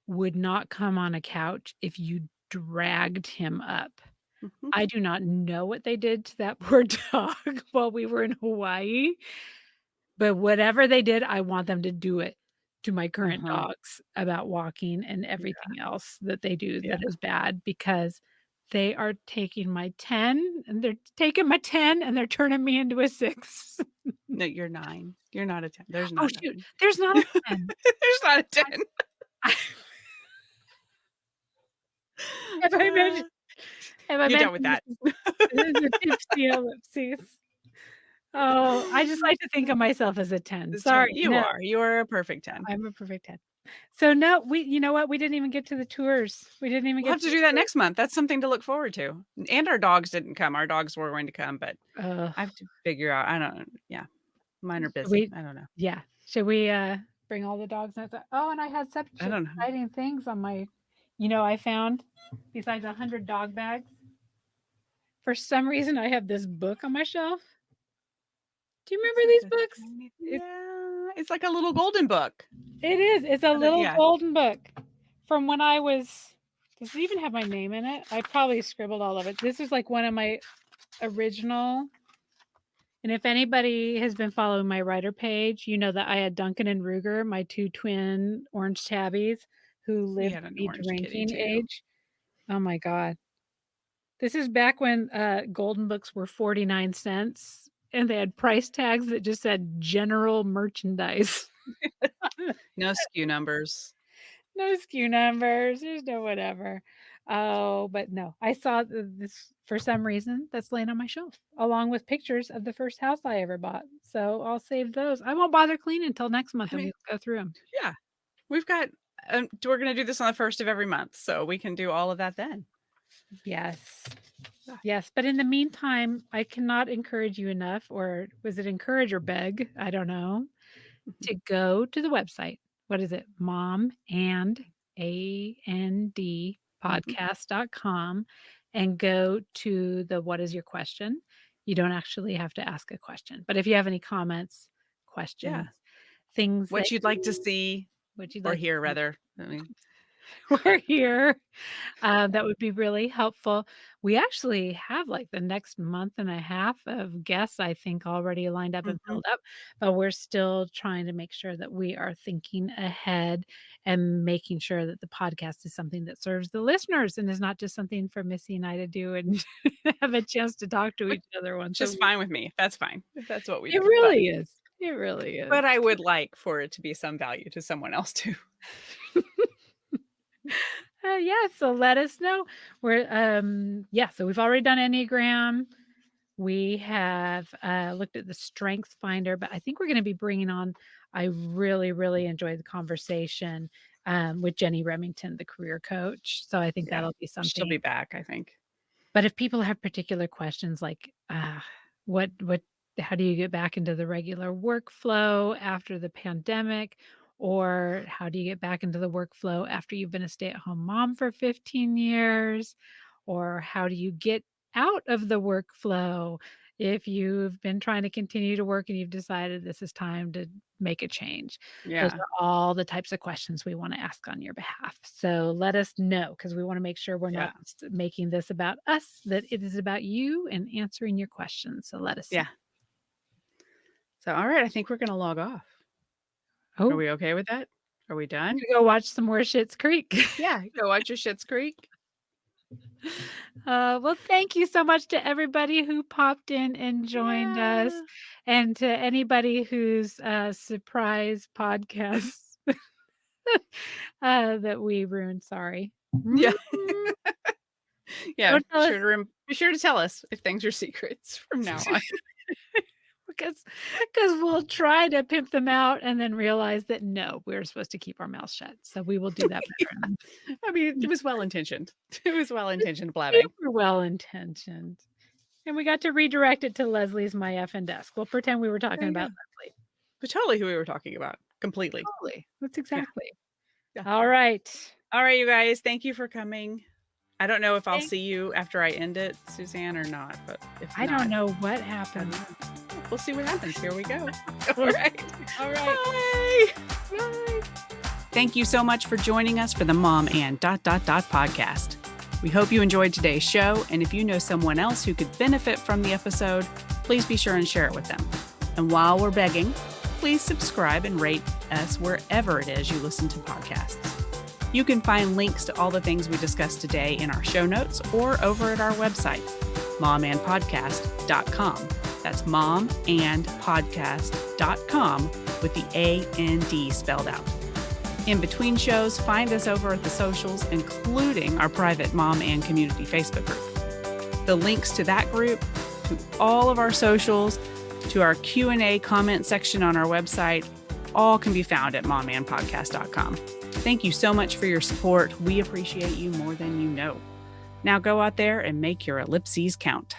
would not come on a couch if you dragged him up. Mhm. I do not know what they did to that poor dog while we were in Hawaii, but whatever they did, I want them to do it to my current Uh-huh. dogs about walking and Yeah. everything else that they do Yeah. that is bad because they are taking my 10 and they're taking my 10 and they're turning me into a 6. No, you're 9. You're not a 10. There's Oh, not shoot, 9. there's not a 10. There's not a I 10. I have I mentioned Uh, have I you're done with mentioned that. this is a Tipsy Ellipses. Oh, I just like to think of myself as a 10. The 10 Sorry, you no, are. You are a perfect 10. I'm a perfect 10. So, no, you know what? We didn't even get to the tours. We didn't even We'll get have to to the do that tours. next month. That's something to look forward to. And our dogs didn't come. Our dogs were going to come, but Ugh. I have to figure out I don't yeah. Mine are Should busy. we- I don't know. Yeah. Should we bring all the dogs? Oh, and I had such I don't know. exciting things on my, I found besides 100 dog bags. For some reason, I have this book on my shelf. Do you remember these books? Yeah, it's like a little golden book. It is. It's a little golden book from when I was. Does it even have my name in it? I probably scribbled all of it. This is like one of my original. And if anybody has been following my writer page, you know that I had Duncan and Ruger, my 2 twin orange tabbies, who lived to be drinking age. Oh my God. This is back when golden books were 49 cents and they had price tags that just said general merchandise. No SKU numbers. No SKU numbers. There's no whatever. Oh, but no. I saw this for some reason that's laying on my shelf, along with pictures of the first house I ever bought. So I'll save those. I won't bother cleaning until next month and we'll go through them. Yeah. We've got, we're going to do this on the 1st of every month. So we can do all of that then. Yes. Yes. But in the meantime, I cannot encourage you enough, or was it encourage or beg? I don't know, to go to the website. What is it? momandpodcast.com and go to the what is your question? You don't actually have to ask a question. But if you have any comments, questions, things what you'd like to see or hear, rather. I mean, we're here. That would be really helpful. We actually have like the next month and a half of guests, I think, already lined up and filled up, but we're still trying to make sure that we are thinking ahead and making sure that the podcast is something that serves the listeners and is not just something for Missy and I to do and have a chance to talk to each other once. Just fine with me. That's fine. If that's what we do. It really is. It really is. But I would like for it to be some value to someone else too. Yeah, so let us know. We're so we've already done Enneagram. We have looked at the Strengths Finder, but I think we're going to be bringing on, I really, really enjoyed the conversation with Jenny Remington, the career coach. So I think that'll be something. She'll be back, I think. But if people have particular questions like how do you get back into the regular workflow after the pandemic? Or how do you get back into the workflow after you've been a stay-at-home mom for 15 years? Or how do you get out of the workflow if you've been trying to continue to work and you've decided this is time to make a change? Yeah. Those are all the types of questions we want to ask on your behalf. So let us know, because we want to make sure we're not just making this about us, that it is about you and answering your questions. So let us know. So, all right, I think we're going to log off. Oh, are we okay with that? Are we done? Go watch some more Schitt's Creek. Yeah, go watch your Schitt's Creek. Well, thank you so much to everybody who popped in and joined us, and to anybody whose surprise podcasts that we ruined. Sorry. Yeah. Yeah. Be sure to tell us if things are secrets from now on. Because we'll try to pimp them out and then realize that no, we're supposed to keep our mouths shut. So we will do that better. I mean, it was well-intentioned. It was well-intentioned blabbing. Super well-intentioned. And we got to redirect it to Leslie's My Effin Desk. We'll pretend we were talking about Leslie. But totally who we were talking about. Completely. Totally. That's exactly. Yeah. All right. All right, you guys. Thank you for coming. I don't know if I'll see you after I end it, Suzanne, or not. But if I don't know what happened. We'll see what happens. Here we go. All right. All right. Bye. Bye. Thank you so much for joining us for the Mom and ... podcast. We hope you enjoyed today's show. And if you know someone else who could benefit from the episode, please be sure and share it with them. And while we're begging, please subscribe and rate us wherever it is you listen to podcasts. You can find links to all the things we discussed today in our show notes or over at our website, momandpodcast.com. That's momandpodcast.com with the A-N-D spelled out. In between shows, find us over at the socials, including our private Mom and Community Facebook group. The links to that group, to all of our socials, to our Q&A comment section on our website, all can be found at momandpodcast.com. Thank you so much for your support. We appreciate you more than you know. Now go out there and make your ellipses count.